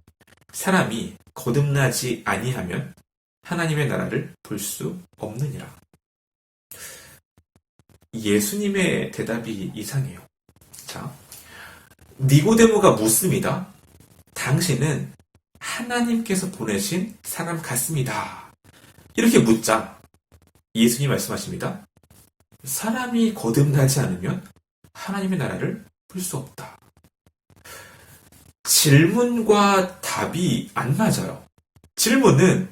사람이 거듭나지 아니하면 하나님의 나라를 볼 수 없느니라. 예수님의 대답이 이상해요. 자, 니고데모가 묻습니다. 당신은 하나님께서 보내신 사람 같습니다. 이렇게 묻자 예수님 말씀하십니다. 사람이 거듭나지 않으면 하나님의 나라를 볼 수 없다. 질문과 답이 안 맞아요. 질문은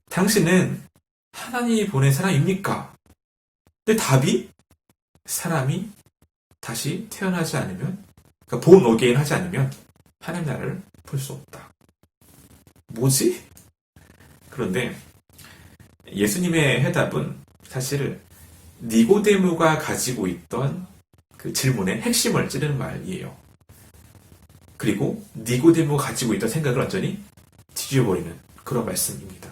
당신은 하나님이 보낸 사람입니까? 근데 답이 사람이 다시 태어나지 않으면, 그러니까 본 어게인 하지 않으면 하나님 나라를 볼 수 없다. 뭐지? 그런데 예수님의 해답은 사실 니고데모가 가지고 있던 그 질문의 핵심을 찌르는 말이에요. 그리고 니고데모가 가지고 있던 생각을 완전히 뒤집어버리는 그런 말씀입니다.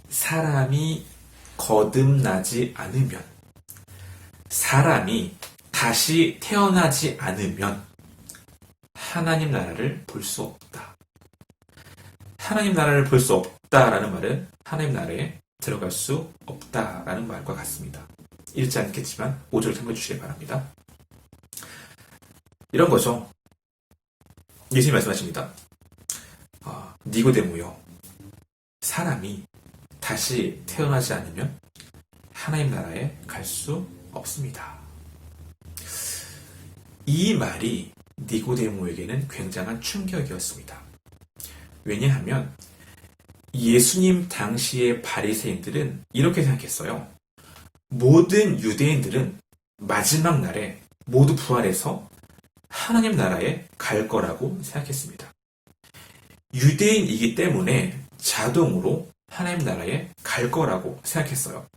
사람이 거듭나지 않으면, 사람이 다시 태어나지 않으면 하나님 나라를 볼 수 없다. 하나님 나라를 볼 수 없다라는 말은 하나님 나라에 들어갈 수 없다라는 말과 같습니다. 읽지 않겠지만 5절을 참고해 주시기 바랍니다. 이런 거죠. 예수님 말씀하십니다. 니고데모요, 사람이 다시 태어나지 않으면 하나님 나라에 갈 수 없습니다. 이 말이 니고데모에게는 굉장한 충격이었습니다. 왜냐하면 예수님 당시의 바리새인들은 이렇게 생각했어요. 모든 유대인들은 마지막 날에 모두 부활해서 하나님 나라에 갈 거라고 생각했습니다. 유대인이기 때문에 자동으로 하나님 나라에 갈 거라고 생각했어요.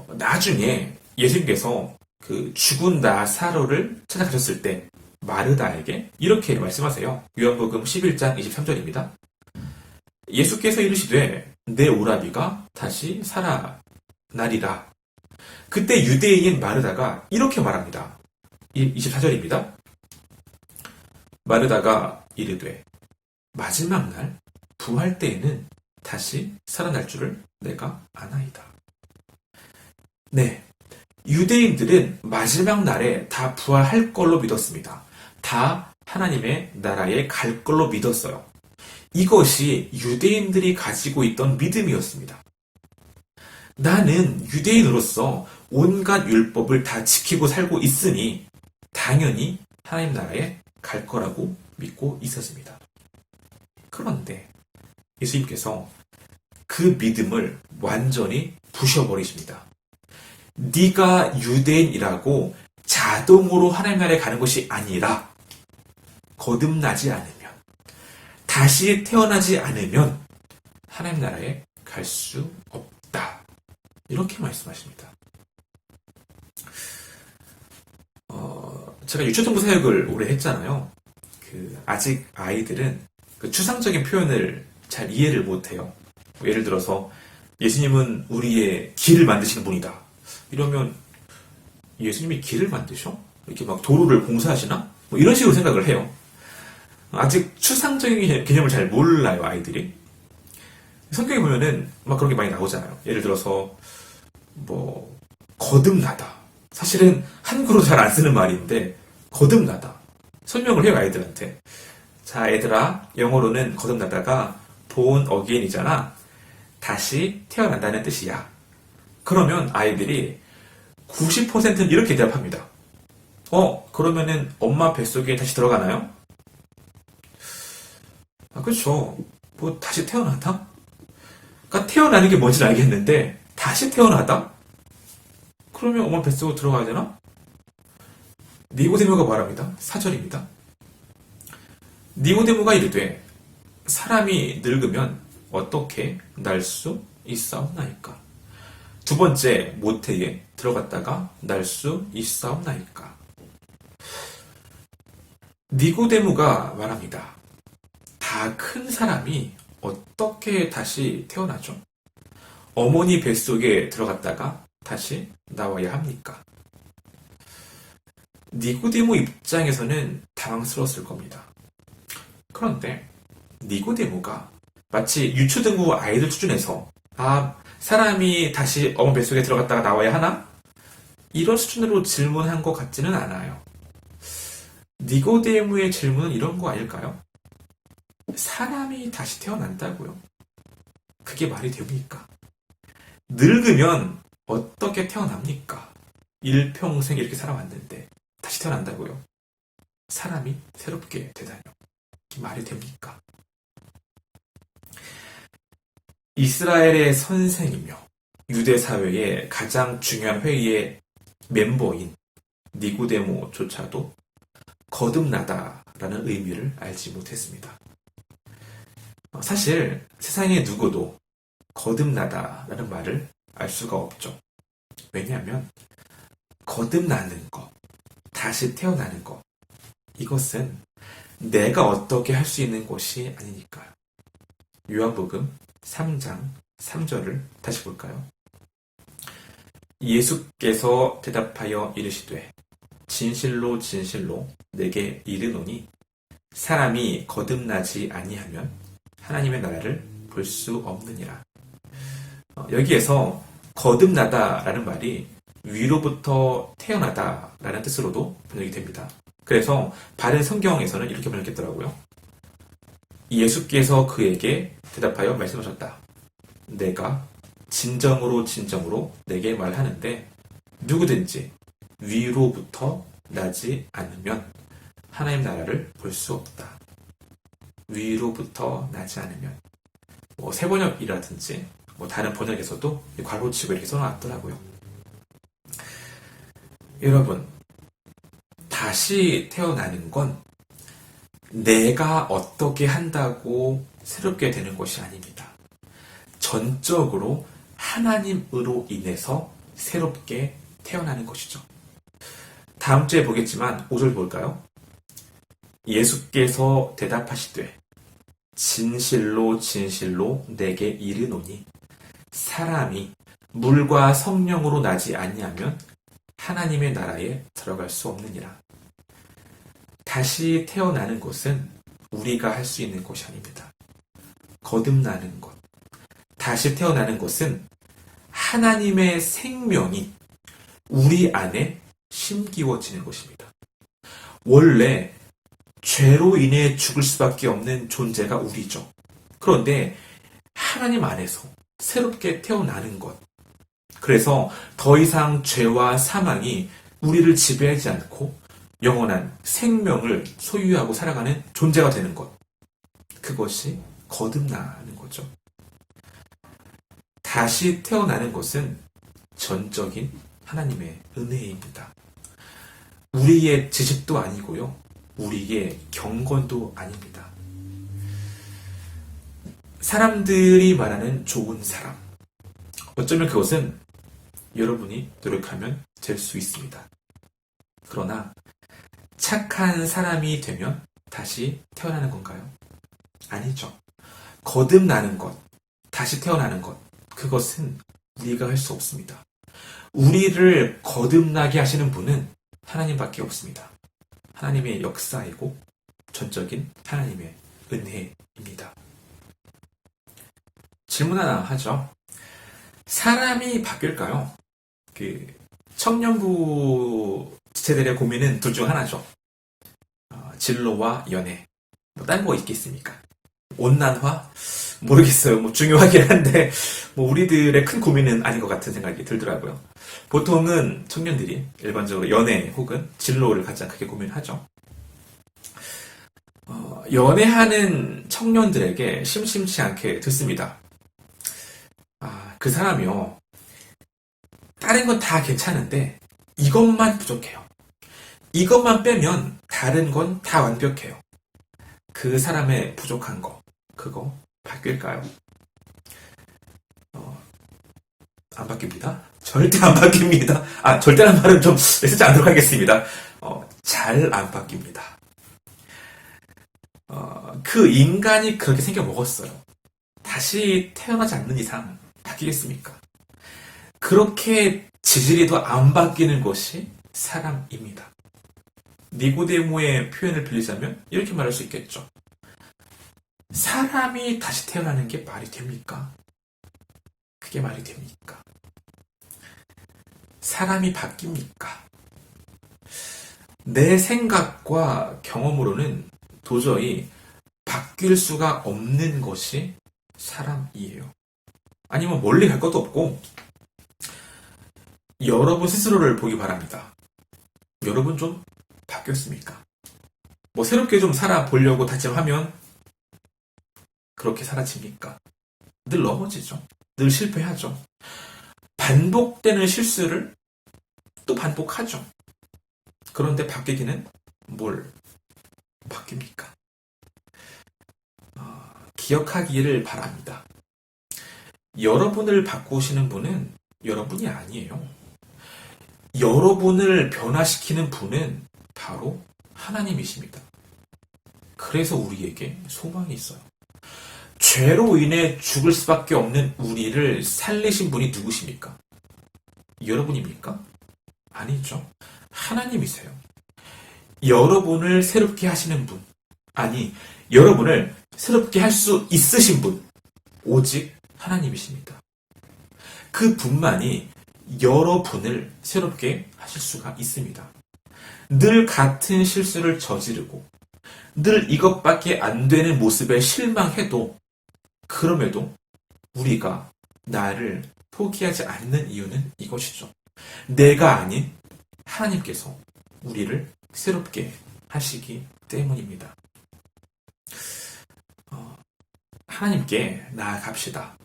나중에 예수님께서 그 죽은 나사로를 찾아가셨을 때 마르다에게 이렇게 말씀하세요. 요한복음 11장 23절입니다. 예수께서 이르시되 내 오라비가 다시 살아나리라. 그때 유대인인 마르다가 이렇게 말합니다. 24절입니다. 마르다가 이르되 마지막 날 부활 때에는 다시 살아날 줄을 내가 아나이다. 네, 유대인들은 마지막 날에 다 부활할 걸로 믿었습니다. 다 하나님의 나라에 갈 걸로 믿었어요. 이것이 유대인들이 가지고 있던 믿음이었습니다. 나는 유대인으로서 온갖 율법을 다 지키고 살고 있으니 당연히 하나님 나라에 갈 거라고 믿고 있었습니다. 그런데 예수님께서 그 믿음을 완전히 부셔버리십니다. 네가 유대인이라고 자동으로 하나님 나라에 가는 것이 아니라 거듭나지 않으면, 다시 태어나지 않으면 하나님 나라에 갈 수 없다. 이렇게 말씀하십니다. 제가 유초등부 사역을 오래 했잖아요. 아직 아이들은 그 추상적인 표현을 잘 이해를 못해요. 예를 들어서 예수님은 우리의 길을 만드시는 분이다. 이러면 예수님이 길을 만드셔? 이렇게 막 도로를 공사하시나? 뭐 이런 식으로 생각을 해요. 아직 추상적인 개념을 잘 몰라요, 아이들이. 성경에 보면은 막 그런 게 많이 나오잖아요. 예를 들어서 뭐 거듭나다. 사실은 한국어로 잘 안 쓰는 말인데 거듭나다. 설명을 해요, 아이들한테. 자, 얘들아, 영어로는 거듭나다가 born again이잖아. 다시 태어난다는 뜻이야. 그러면 아이들이 90%는 이렇게 대답합니다. 그러면은 엄마 뱃속에 다시 들어가나요? 그렇죠. 뭐 다시 태어나다? 그러니까 태어나는 게 뭔지는 알겠는데 다시 태어나다? 그러면 엄마 뱃속으로 들어가야 되나? 니고데모가 말합니다. 4절입니다. 니고데모가 이르되 사람이 늙으면 어떻게 날 수 있사옵나이까? 두 번째 모태에 들어갔다가 날 수 있사옵나이까? 니고데모가 말합니다. 다 큰 사람이 어떻게 다시 태어나죠? 어머니 뱃속에 들어갔다가 다시 나와야 합니까? 니고데모 입장에서는 당황스러웠을 겁니다. 그런데 니고데모가 마치 유초등부 아이들 수준에서 사람이 다시 어머 뱃속에 들어갔다가 나와야 하나? 이런 수준으로 질문한 것 같지는 않아요. 니고데모의 질문은 이런 거 아닐까요? 사람이 다시 태어난다고요? 그게 말이 됩니까? 늙으면 어떻게 태어납니까? 일평생 이렇게 살아왔는데 다시 태어난다고요? 사람이 새롭게 되다뇨. 이게 말이 됩니까? 이스라엘의 선생이며 유대 사회의 가장 중요한 회의의 멤버인 니고데모조차도 거듭나다라는 의미를 알지 못했습니다. 사실 세상의 누구도 거듭나다라는 말을 알 수가 없죠. 왜냐하면 거듭나는 것, 다시 태어나는 것, 이것은 내가 어떻게 할 수 있는 것이 아니니까요. 요한복음 3장 3절을 다시 볼까요? 예수께서 대답하여 이르시되 진실로 진실로 내게 이르노니 사람이 거듭나지 아니하면 하나님의 나라를 볼 수 없느니라. 여기에서 거듭나다라는 말이 위로부터 태어나다라는 뜻으로도 번역이 됩니다. 그래서 바른 성경에서는 이렇게 번역했더라고요. 예수께서 그에게 대답하여 말씀하셨다. 내가 진정으로 진정으로 내게 말하는데 누구든지 위로부터 나지 않으면 하나님 나라를 볼 수 없다. 위로부터 나지 않으면 새 번역이라든지 다른 번역에서도 괄호치고 이렇게 써놨더라고요. 여러분, 다시 태어나는 건 내가 어떻게 한다고 새롭게 되는 것이 아닙니다. 전적으로 하나님으로 인해서 새롭게 태어나는 것이죠. 다음 주에 보겠지만 5절 볼까요? 예수께서 대답하시되 진실로 진실로 내게 이르노니 사람이 물과 성령으로 나지 아니하면 하나님의 나라에 들어갈 수 없느니라. 다시 태어나는 것은 우리가 할 수 있는 것이 아닙니다. 거듭나는 것, 다시 태어나는 것은 하나님의 생명이 우리 안에 심기워지는 것입니다. 원래 죄로 인해 죽을 수밖에 없는 존재가 우리죠. 그런데 하나님 안에서 새롭게 태어나는 것, 그래서 더 이상 죄와 사망이 우리를 지배하지 않고 영원한 생명을 소유하고 살아가는 존재가 되는 것, 그것이 거듭나는 거죠. 다시 태어나는 것은 전적인 하나님의 은혜입니다. 우리의 지식도 아니고요, 우리의 경건도 아닙니다. 사람들이 말하는 좋은 사람, 어쩌면 그것은 여러분이 노력하면 될 수 있습니다. 그러나 착한 사람이 되면 다시 태어나는 건가요? 아니죠. 거듭나는 것, 다시 태어나는 것, 그것은 우리가 할 수 없습니다. 우리를 거듭나게 하시는 분은 하나님밖에 없습니다. 하나님의 역사이고 전적인 하나님의 은혜입니다. 질문 하나 하죠. 사람이 바뀔까요? 청년부 지체들의 고민은 둘 중 하나죠. 진로와 연애. 딴 거 있겠습니까? 온난화? 모르겠어요. 중요하긴 한데, 우리들의 큰 고민은 아닌 것 같은 생각이 들더라고요. 보통은 청년들이 일반적으로 연애 혹은 진로를 가장 크게 고민하죠. 연애하는 청년들에게 심심치 않게 듣습니다. 그 사람이요, 다른 건 다 괜찮은데 이것만 부족해요. 이것만 빼면 다른 건 다 완벽해요. 그 사람의 부족한 거, 그거 바뀔까요? 안 바뀝니다. 절대 안 바뀝니다. 절대란 말은 좀 쓰지 않도록 하겠습니다. 잘 안 바뀝니다. 그 인간이 그렇게 생겨 먹었어요. 다시 태어나지 않는 이상 바뀌겠습니까? 그렇게 지지리도 안 바뀌는 것이 사람입니다. 니고데모의 표현을 빌리자면 이렇게 말할 수 있겠죠. 사람이 다시 태어나는 게 말이 됩니까? 그게 말이 됩니까? 사람이 바뀝니까? 내 생각과 경험으로는 도저히 바뀔 수가 없는 것이 사람이에요. 아니면 멀리 갈 것도 없고 여러분 스스로를 보기 바랍니다. 여러분 좀 바뀌었습니까? 뭐 새롭게 좀 살아보려고 다짐하면 그렇게 사라집니까? 늘 넘어지죠. 늘 실패하죠. 반복되는 실수를 또 반복하죠. 그런데 바뀌기는 뭘 바뀝니까? 기억하기를 바랍니다. 여러분을 바꾸시는 분은 여러분이 아니에요. 여러분을 변화시키는 분은 바로 하나님이십니다. 그래서 우리에게 소망이 있어요. 죄로 인해 죽을 수밖에 없는 우리를 살리신 분이 누구십니까? 여러분입니까? 아니죠. 하나님이세요. 여러분을 새롭게 하시는 분, 아니, 여러분을 새롭게 할 수 있으신 분, 오직 하나님이십니다. 그 분만이 여러분을 새롭게 하실 수가 있습니다. 늘 같은 실수를 저지르고 늘 이것밖에 안 되는 모습에 실망해도 그럼에도 우리가 나를 포기하지 않는 이유는 이것이죠. 내가 아닌 하나님께서 우리를 새롭게 하시기 때문입니다. 하나님께 나아갑시다.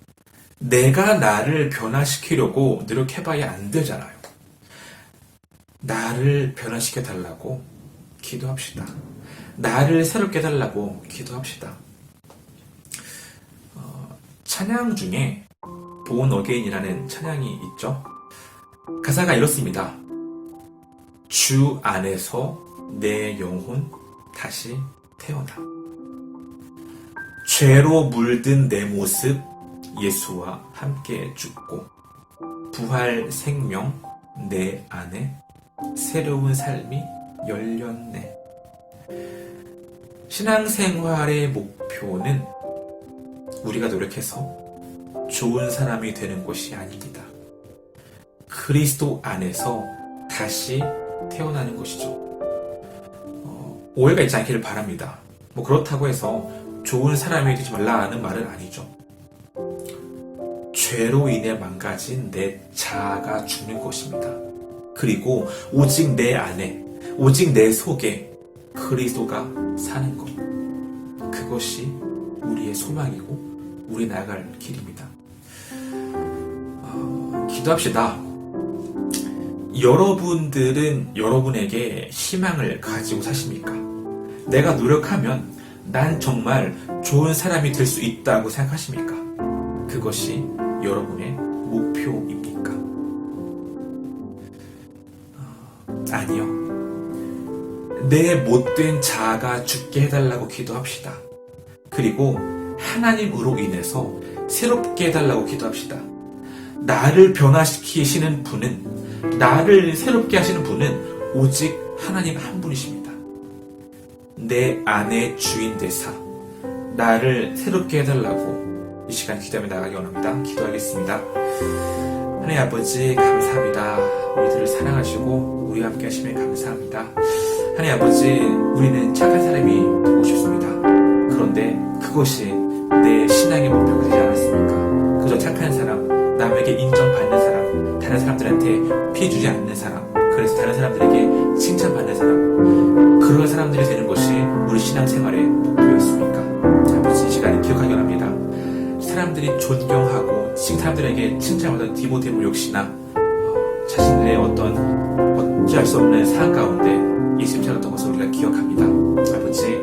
내가 나를 변화시키려고 노력해봐야 안 되잖아요. 나를 변화시켜달라고 기도합시다. 나를 새롭게 해달라고 기도합시다. 찬양 중에 Born Again이라는 찬양이 있죠. 가사가 이렇습니다. 주 안에서 내 영혼 다시 태어나. 죄로 물든 내 모습 예수와 함께 죽고 부활 생명 내 안에 새로운 삶이 열렸네. 신앙생활의 목표는 우리가 노력해서 좋은 사람이 되는 것이 아닙니다. 그리스도 안에서 다시 태어나는 것이죠. 오해가 있지 않기를 바랍니다. 뭐 그렇다고 해서 좋은 사람이 되지 말라는 말은 아니죠. 죄로 인해 망가진 내 자아가 죽는 것입니다. 그리고 오직 내 안에, 오직 내 속에 그리스도가 사는 것. 그것이 우리의 소망이고 우리 나아갈 길입니다. 기도합시다. 여러분들은 여러분에게 희망을 가지고 사십니까? 내가 노력하면 난 정말 좋은 사람이 될 수 있다고 생각하십니까? 그것이 여러분의 목표입니까? 아니요. 내 못된 자아가 죽게 해달라고 기도합시다. 그리고 하나님으로 인해서 새롭게 해달라고 기도합시다. 나를 변화시키시는 분은, 나를 새롭게 하시는 분은 오직 하나님 한 분이십니다. 내 안의 주인 되사 나를 새롭게 해달라고 이 시간 기도하며 나가기 원합니다. 기도하겠습니다. 하나님 아버지 감사합니다. 우리들을 사랑하시고 우리와 함께 하시면 감사합니다. 하나님 아버지, 우리는 착한 사람이 되고 싶습니다. 그런데 그것이 내 신앙의 목표가 되지 않았습니까? 그저 착한 사람, 남에게 인정받는 사람, 다른 사람들한테 피해 주지 않는 사람, 그래서 다른 사람들에게 칭찬받는 사람, 그런 사람들이 되는 것이 우리 신앙생활의 목표였습니까? 아버지, 이 시간에 기억하기 원합니다. 사람들이 존경하고 사람들에게 칭찬받던 디모데모 역시나 자신들의 어떤 어찌할 수 없는 상황 가운데 예수님 찾았던 것을 우리가 기억합니다. 아버지,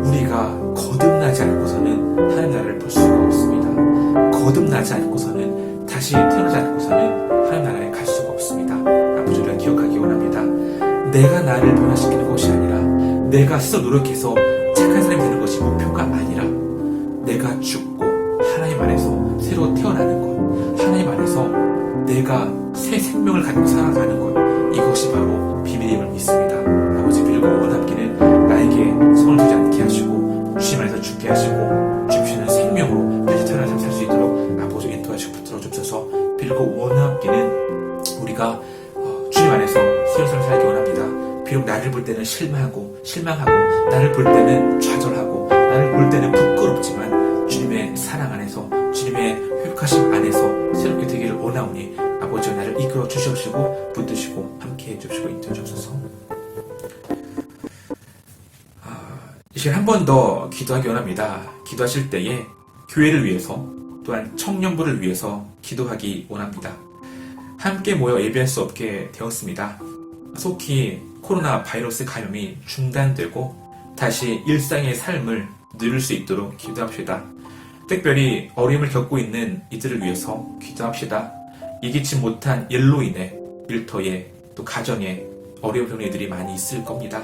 우리가 거듭나지 않고서는 하나님 나라를 볼 수가 없습니다. 거듭나지 않고서는, 다시 태어나지 않고서는 하나님 나라에 갈 수가 없습니다. 아버지, 우리가 기억하기 원합니다. 내가 나를 변화시키는 것이 아니라, 내가 스스로 노력해서 착한 사람이 되는 것이 목표가 아니라, 내가 죽고 하나님 안에서 새로 태어나는 것, 하나님 안에서 내가 새 생명을 가지고 살아가는 것, 이것이 바로 비밀임을 믿습니다. 아버지, 빌고 원함기는 나에게 손을 두지 않게 하시고 주님 안에서 죽게 하시고 주시는 생명으로 다시 태어난 삶 살 수 있도록 아버지 인도하시고 붙들어 주셔서, 빌고 원함기는 우리가 주님 안에서 새로운 삶을 살기 원합니다. 비록 나를 볼 때는 실망하고 나를 볼 때는 좌절하고 나를 볼 때는 부끄럽지만 주님의 사랑 안에서, 주님의 회복하심 안에서 새롭게 되기를 원하오니 아버지 나를 이끌어 주시옵시고 붙드시고 함께해 주시고 인도해 주옵소서. 이 시간 한 번 더 기도하기 원합니다. 기도하실 때에 교회를 위해서 또한 청년부를 위해서 기도하기 원합니다. 함께 모여 예배할 수 없게 되었습니다. 속히 코로나 바이러스 감염이 중단되고 다시 일상의 삶을 누릴 수 있도록 기도합시다. 특별히 어려움을 겪고 있는 이들을 위해서 기도합시다. 예기치 못한 일로 인해 일터에 또 가정에 어려운 병리들이 많이 있을 겁니다.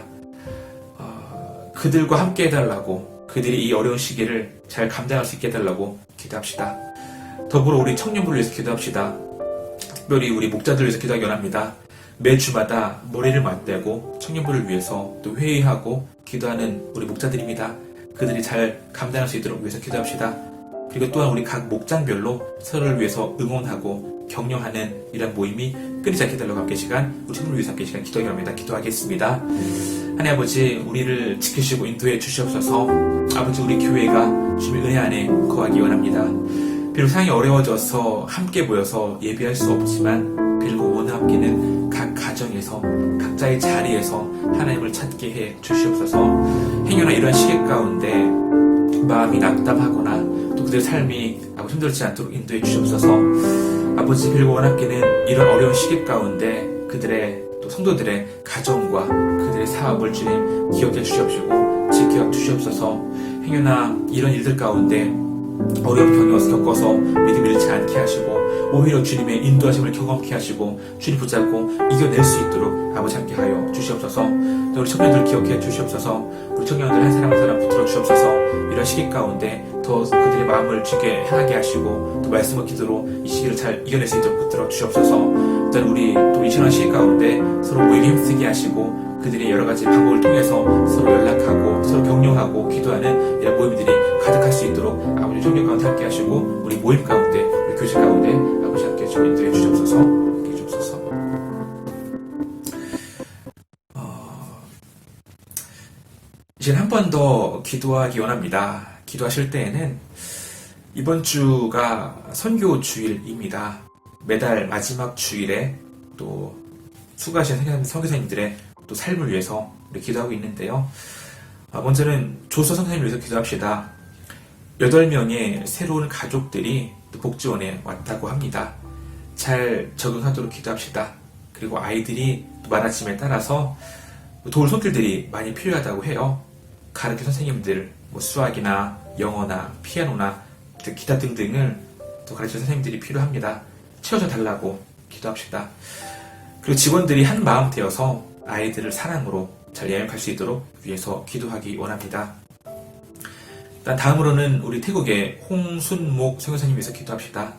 그들과 함께 해달라고, 그들이 이 어려운 시기를 잘 감당할 수 있게 해달라고 기도합시다. 더불어 우리 청년부를 위해서 기도합시다. 특별히 우리 목자들을 위해서 기도하기 원합니다. 매주마다 머리를 맞대고 청년부를 위해서 또 회의하고 기도하는 우리 목자들입니다. 그들이 잘 감당할 수 있도록 위해서 기도합시다. 그리고 또한 우리 각 목장별로 서로를 위해서 응원하고 격려하는 이런 모임이 끊이지 않게 해달라고 함께 시간, 우리 청년부를 위해서 함께 시간 기도하기 원합니다. 기도하겠습니다. 하나님 아버지, 우리를 지키시고 인도해 주시옵소서. 아버지, 우리 교회가 주님의 은혜 안에 거하기 원합니다. 비록 상황이 어려워져서 함께 모여서 예배할 수 없지만 빌고 원함께는 각 가정에서 각자의 자리에서 하나님을 찾게 해 주시옵소서. 행여나 이런 시기 가운데 마음이 낙담하거나 또 그들의 삶이 힘들지 않도록 인도해 주시옵소서. 아버지, 빌고 원함께는 이런 어려운 시기 가운데 그들의 또 성도들의 가정과 그들의 사업을 주님 기억해 주시옵시고 지켜 주시옵소서. 행여나 이런 일들 가운데 어려운 경험을 겪어서 믿음을 잃지 않게 하시고 오히려 주님의 인도하심을 경험케 하시고 주님 붙잡고 이겨낼 수 있도록 아버지 함께 하여 주시옵소서. 또 우리 청년들 기억해 주시옵소서. 우리 청년들 한 사람 한 사람 붙들어 주시옵소서. 이런 시기 가운데 더 그들의 마음을 주께 향하게 하시고 또 말씀과 기도로 이 시기를 잘 이겨낼 수 있도록 붙들어 주시옵소서. 일단 우리 또 이 시간 시기 가운데 서로 모이기 힘쓰게 하시고 그들이 여러 가지 방법을 통해서 서로 연락하고 서로 격려하고 기도하는 이런 모임들이 가득할 수 있도록 아버지 청년 가운데 함께 하시고 우리 모임 가운데 우리 교제 가운데 아버지 함께 좀 인도해 주시옵소서. 함께 주옵소서. 이제 한 번 더 기도하기 원합니다. 기도하실 때에는 이번 주가 선교 주일입니다. 매달 마지막 주일에 또 수고하시는 선교사님들의 또 삶을 위해서 우리 기도하고 있는데요. 먼저는 조서 선생님을 위해서 기도합시다. 8명의 새로운 가족들이 또 복지원에 왔다고 합니다. 잘 적응하도록 기도합시다. 그리고 아이들이 또 많아짐에 따라서 도울 손길들이 많이 필요하다고 해요. 가르쳐 선생님들, 수학이나 영어나 피아노나 기타 등등을 또 가르쳐 선생님들이 필요합니다. 채워줘 달라고 기도합시다. 그리고 직원들이 한 마음 되어서 아이들을 사랑으로 잘 양육할 수 있도록 위해서 기도하기 원합니다. 일단 다음으로는 우리 태국의 홍순목 선교사님 위해서 기도합시다.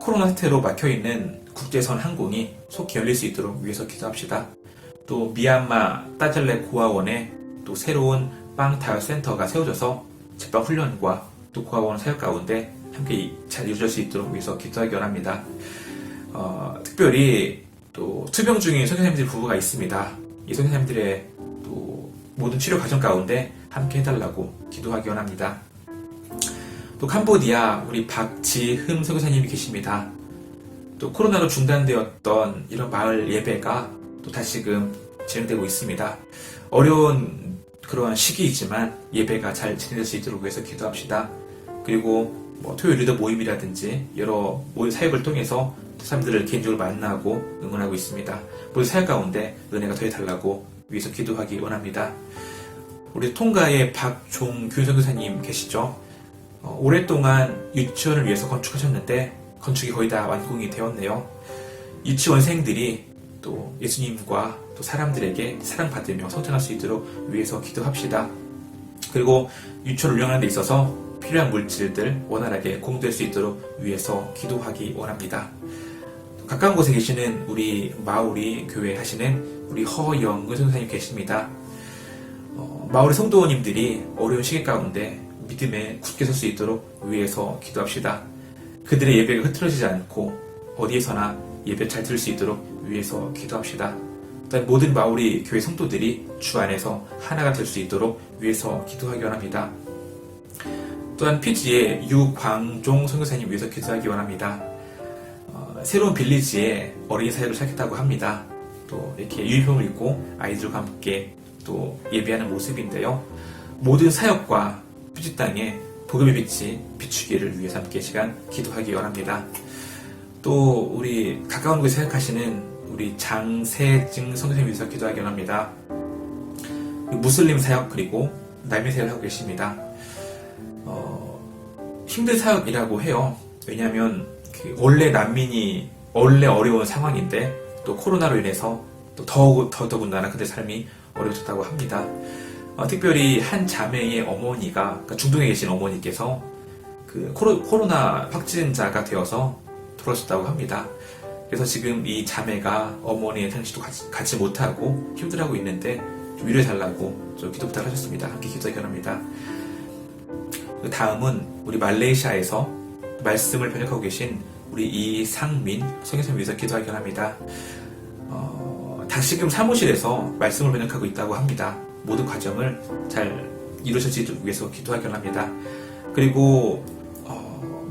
코로나 사태로 막혀있는 국제선 항공이 속히 열릴 수 있도록 위해서 기도합시다. 또 미얀마 따젤레 고아원에 또 새로운 빵 다이어 센터가 세워져서 제빵 훈련과 또 고아원 사역 가운데 함께 잘 이루어질 수 있도록 위해서 기도하기 원합니다. 특별히 또 투병 중인 선교사님들 부부가 있습니다. 이 선교사님들의 또 모든 치료 과정 가운데 함께 해달라고 기도하기 원합니다. 또 캄보디아 우리 박지흠 선교사님이 계십니다. 또 코로나로 중단되었던 이런 마을 예배가 또 다시금 진행되고 있습니다. 어려운 그러한 시기이지만 예배가 잘 진행될 수 있도록 위해서 기도합시다. 그리고 토요일 리더 모임이라든지 여러 모임 사역을 통해서 사람들을 개인적으로 만나고 응원하고 있습니다. 모두 사역 가운데 은혜가 더해달라고 위해서 기도하기 원합니다. 우리 통가의 박종균 선교사님 계시죠? 오랫동안 유치원을 위해서 건축하셨는데 건축이 거의 다 완공이 되었네요. 유치원생들이 또 예수님과 또 사람들에게 사랑받으며 성장할 수 있도록 위해서 기도합시다. 그리고 유치원을 운영하는 데 있어서 필요한 물질들 원활하게 공급될 수 있도록 위해서 기도하기 원합니다. 가까운 곳에 계시는 우리 마우리 교회 하시는 우리 허영근 선생님 계십니다. 마우리 성도님들이 어려운 시기 가운데 믿음에 굳게 설 수 있도록 위해서 기도합시다. 그들의 예배가 흐트러지지 않고 어디에서나 예배 잘 들을 수 있도록 위해서 기도합시다. 또한 모든 마우리 교회 성도들이 주 안에서 하나가 될 수 있도록 위해서 기도하기 원합니다. 또한 피지의 유광종 선교사님 위해서 기도하기 원합니다. 새로운 빌리지에 어린이 사역을 시작했다고 합니다. 또 이렇게 유니폼을 입고 아이들과 함께 또 예배하는 모습인데요. 모든 사역과 피지 땅에 복음의 빛이 비추기를 위해서 함께 시간 기도하기 원합니다. 또 우리 가까운 곳에 생각하시는 우리 장세증 선교사님 위해서 기도하기 원합니다. 무슬림 사역 그리고 남미 사역을 하고 계십니다. 힘든 사역이라고 해요. 왜냐하면 원래 난민이 원래 어려운 상황인데 또 코로나로 인해서 또 더군다나 그들 삶이 어려워졌다고 합니다. 특별히 한 자매의 어머니가, 그러니까 중동에 계신 어머니께서 그 코로나 확진자가 되어서 돌아가셨다고 합니다. 그래서 지금 이 자매가 어머니의 상식도 갖지 못하고 힘들어하고 있는데 좀 위로해달라고 좀 기도 부탁하셨습니다. 함께 기도하기 원합니다. 그 다음은 우리 말레이시아에서 말씀을 번역하고 계신 우리 이상민 선교사님 위해서 기도하기 원합니다. 다시금 사무실에서 말씀을 번역하고 있다고 합니다. 모든 과정을 잘 이루셔지기 위해서 기도하기 원합니다. 그리고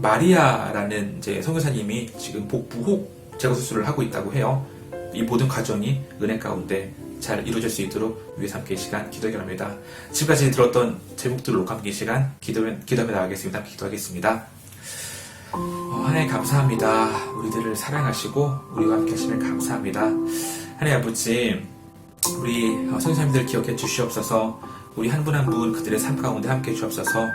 마리아라는 이제 선교사님이 지금 복부혹 제거 수술을 하고 있다고 해요. 이 모든 과정이 은혜 가운데 잘 이루어질 수 있도록 위해서 함께 이 시간 기도하기 원합니다. 지금까지 들었던 제목들로 함께 이 시간 기도하며 나가겠습니다. 함께 기도하겠습니다. 하나님 감사합니다. 우리들을 사랑하시고 우리와 함께 하시면 감사합니다. 하나님 아버지, 우리 선생님들 기억해 주시옵소서. 우리 한 분 한 분 그들의 삶 가운데 함께 주옵소서.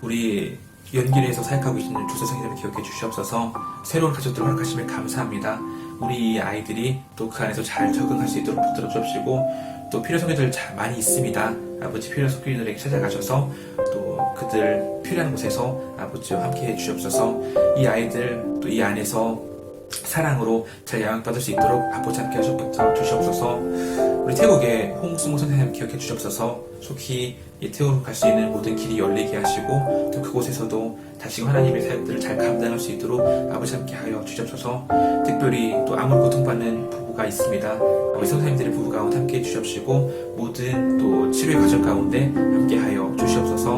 우리 연길에서 사역하고 계시는 주서생님을 기억해 주시옵소서. 새로운 가족들을 허락하시면 감사합니다. 우리 아이들이 또 그 안에서 잘 적응할 수 있도록 붙들어 주옵시고, 또 필요 성교들 많이 있습니다. 아버지 필요 성교들에게 찾아가셔서 또 그들 필요한 곳에서 아버지와 함께 해 주시옵소서. 이 아이들 또 이 안에서 사랑으로 잘 양육받을 수 있도록 아버지 함께 하셔서 주시옵소서. 우리 태국의 홍승우 선생님 기억해 주시옵소서. 속히 이 태국으로 갈 수 있는 모든 길이 열리게 하시고, 또 그곳에서도 다시금 하나님의 사역들을 잘 감당할 수 있도록 아버지 함께 하여 주시옵소서. 특별히 또 암으로 고통받는 부부가 있습니다. 우리 선생님들의 부부 가운데 함께 해주시옵시고, 모든 또 치료의 과정 가운데 함께 하여 주시옵소서.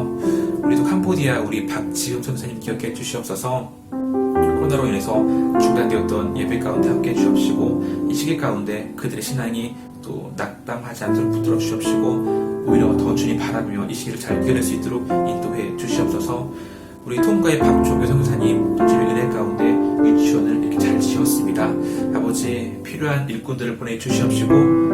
우리도 캄보디아 우리 박지흠 선생님 기억해 주시옵소서. 코로나로 인해서 중단되었던 예배 가운데 함께 해주시옵시고, 이 시기 가운데 그들의 신앙이 또 낙담하지 않도록 붙들어 주시옵시고, 오히려 더 주님 바라며 이 시기를 잘 이겨낼 수 있도록 인도해 주시옵소서. 우리 통가의 박종교 선교사님 주님의 은혜 가운데 유치원을 이렇게 잘 지었습니다. 아버지 필요한 일꾼들을 보내주시옵시고,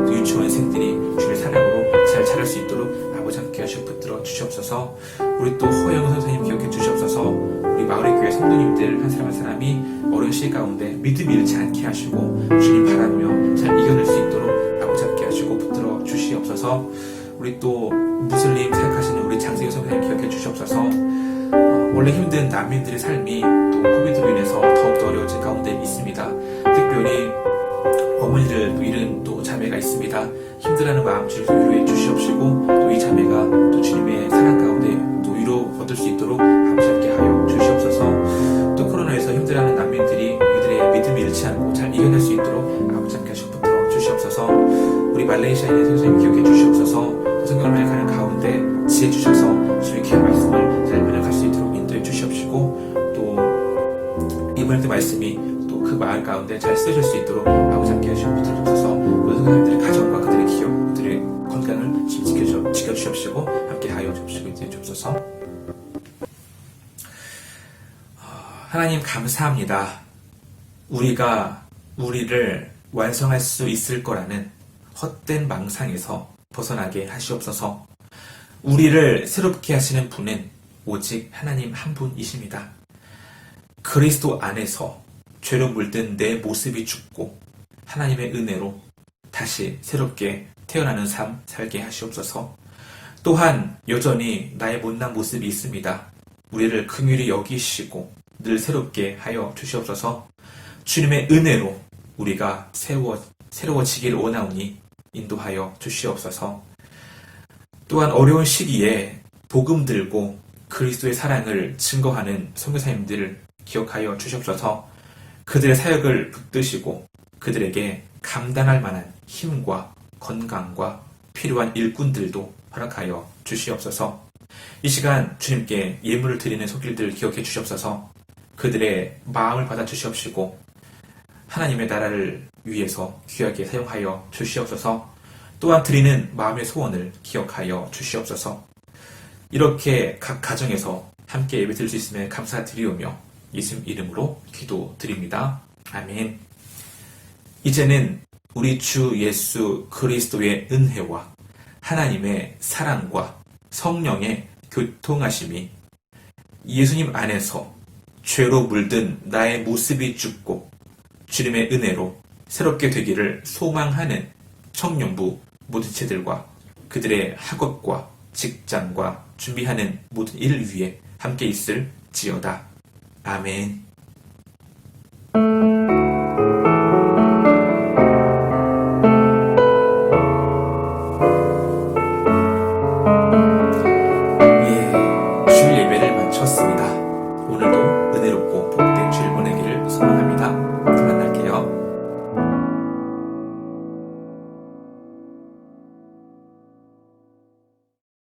또 유치원생들이 주님의 사랑으로 잘 자랄 수 있도록 아버지 함께 하시고 붙들어 주시옵소서. 우리 또 허영 선생님 기억해 주시옵소서. 우리 마을의 교회 성도님들 한 사람 한 사람이 어려운 시기 가운데 믿음이 잃지 않게 하시고 주님 바라며 잘 이겨낼 수 있도록 아버지 함께 하시고 붙들어 주시옵소서. 우리 또 무슬림 생각하시는 우리 장세규 선생님 기억해 주시옵소서. 원래 힘든 난민들의 삶이 또 코비드로 인해서 더욱더 어려워진 가운데 있습니다. 특별히 어머니를 잃은 또 자매가 있습니다. 힘들어하는 마음 주님께서 위로해 주시옵시고, 또 이 자매가 또 주님의 사랑 가운데 또 위로 얻을 수 있도록 아버지 함께 하여 주시옵소서. 또 코로나에서 힘들어하는 난민들이 이들의 믿음을 잃지 않고 잘 이겨낼 수 있도록 아버지 함께 하시고 붙들어 주시옵소서. 우리 말레이시아에 있는 선생님 기억해 주시옵소서. 성경을 번역하는 가운데 지혜 주셔서 주의 귀한 말씀을 잘 번역할 수 있도록 인도해 주시옵시고, 또 이번에 그 말씀이 또 그 마을 가운데 잘 쓰여질 수 있도록 아버지 함께 하시고 붙들어 주셔서 모든 선생님들의 가정과 그들의 기억, 그들의 건강을 지켜주시옵시고 함께 하여 주옵시고 인도해 주옵소서. 하나님 감사합니다. 우리가 우리를 완성할 수 있을 거라는 헛된 망상에서 벗어나게 하시옵소서. 우리를 새롭게 하시는 분은 오직 하나님 한 분이십니다. 그리스도 안에서 죄로 물든 내 모습이 죽고 하나님의 은혜로 다시 새롭게 태어나는 삶 살게 하시옵소서. 또한 여전히 나의 못난 모습이 있습니다. 우리를 긍휼히 여기시고 늘 새롭게 하여 주시옵소서. 주님의 은혜로 우리가 새로워지기를 원하오니 인도하여 주시옵소서. 또한 어려운 시기에 복음 들고 그리스도의 사랑을 증거하는 선교사님들을 기억하여 주시옵소서. 그들의 사역을 붙드시고 그들에게 감당할 만한 힘과 건강과 필요한 일꾼들도 허락하여 주시옵소서. 이 시간 주님께 예물을 드리는 손길들 기억해 주시옵소서. 그들의 마음을 받아 주시옵시고 하나님의 나라를 위해서 귀하게 사용하여 주시옵소서. 또한 드리는 마음의 소원을 기억하여 주시옵소서. 이렇게 각 가정에서 함께 예배 드릴 수 있음에 감사드리오며 예수님 이름으로 기도드립니다. 아멘. 이제는 우리 주 예수 그리스도의 은혜와 하나님의 사랑과 성령의 교통하심이 예수님 안에서 죄로 물든 나의 모습이 죽고 주님의 은혜로 새롭게 되기를 소망하는 청년부 모든 지체들과 그들의 학업과 직장과 준비하는 모든 일을 위해 함께 있을지어다. 아멘.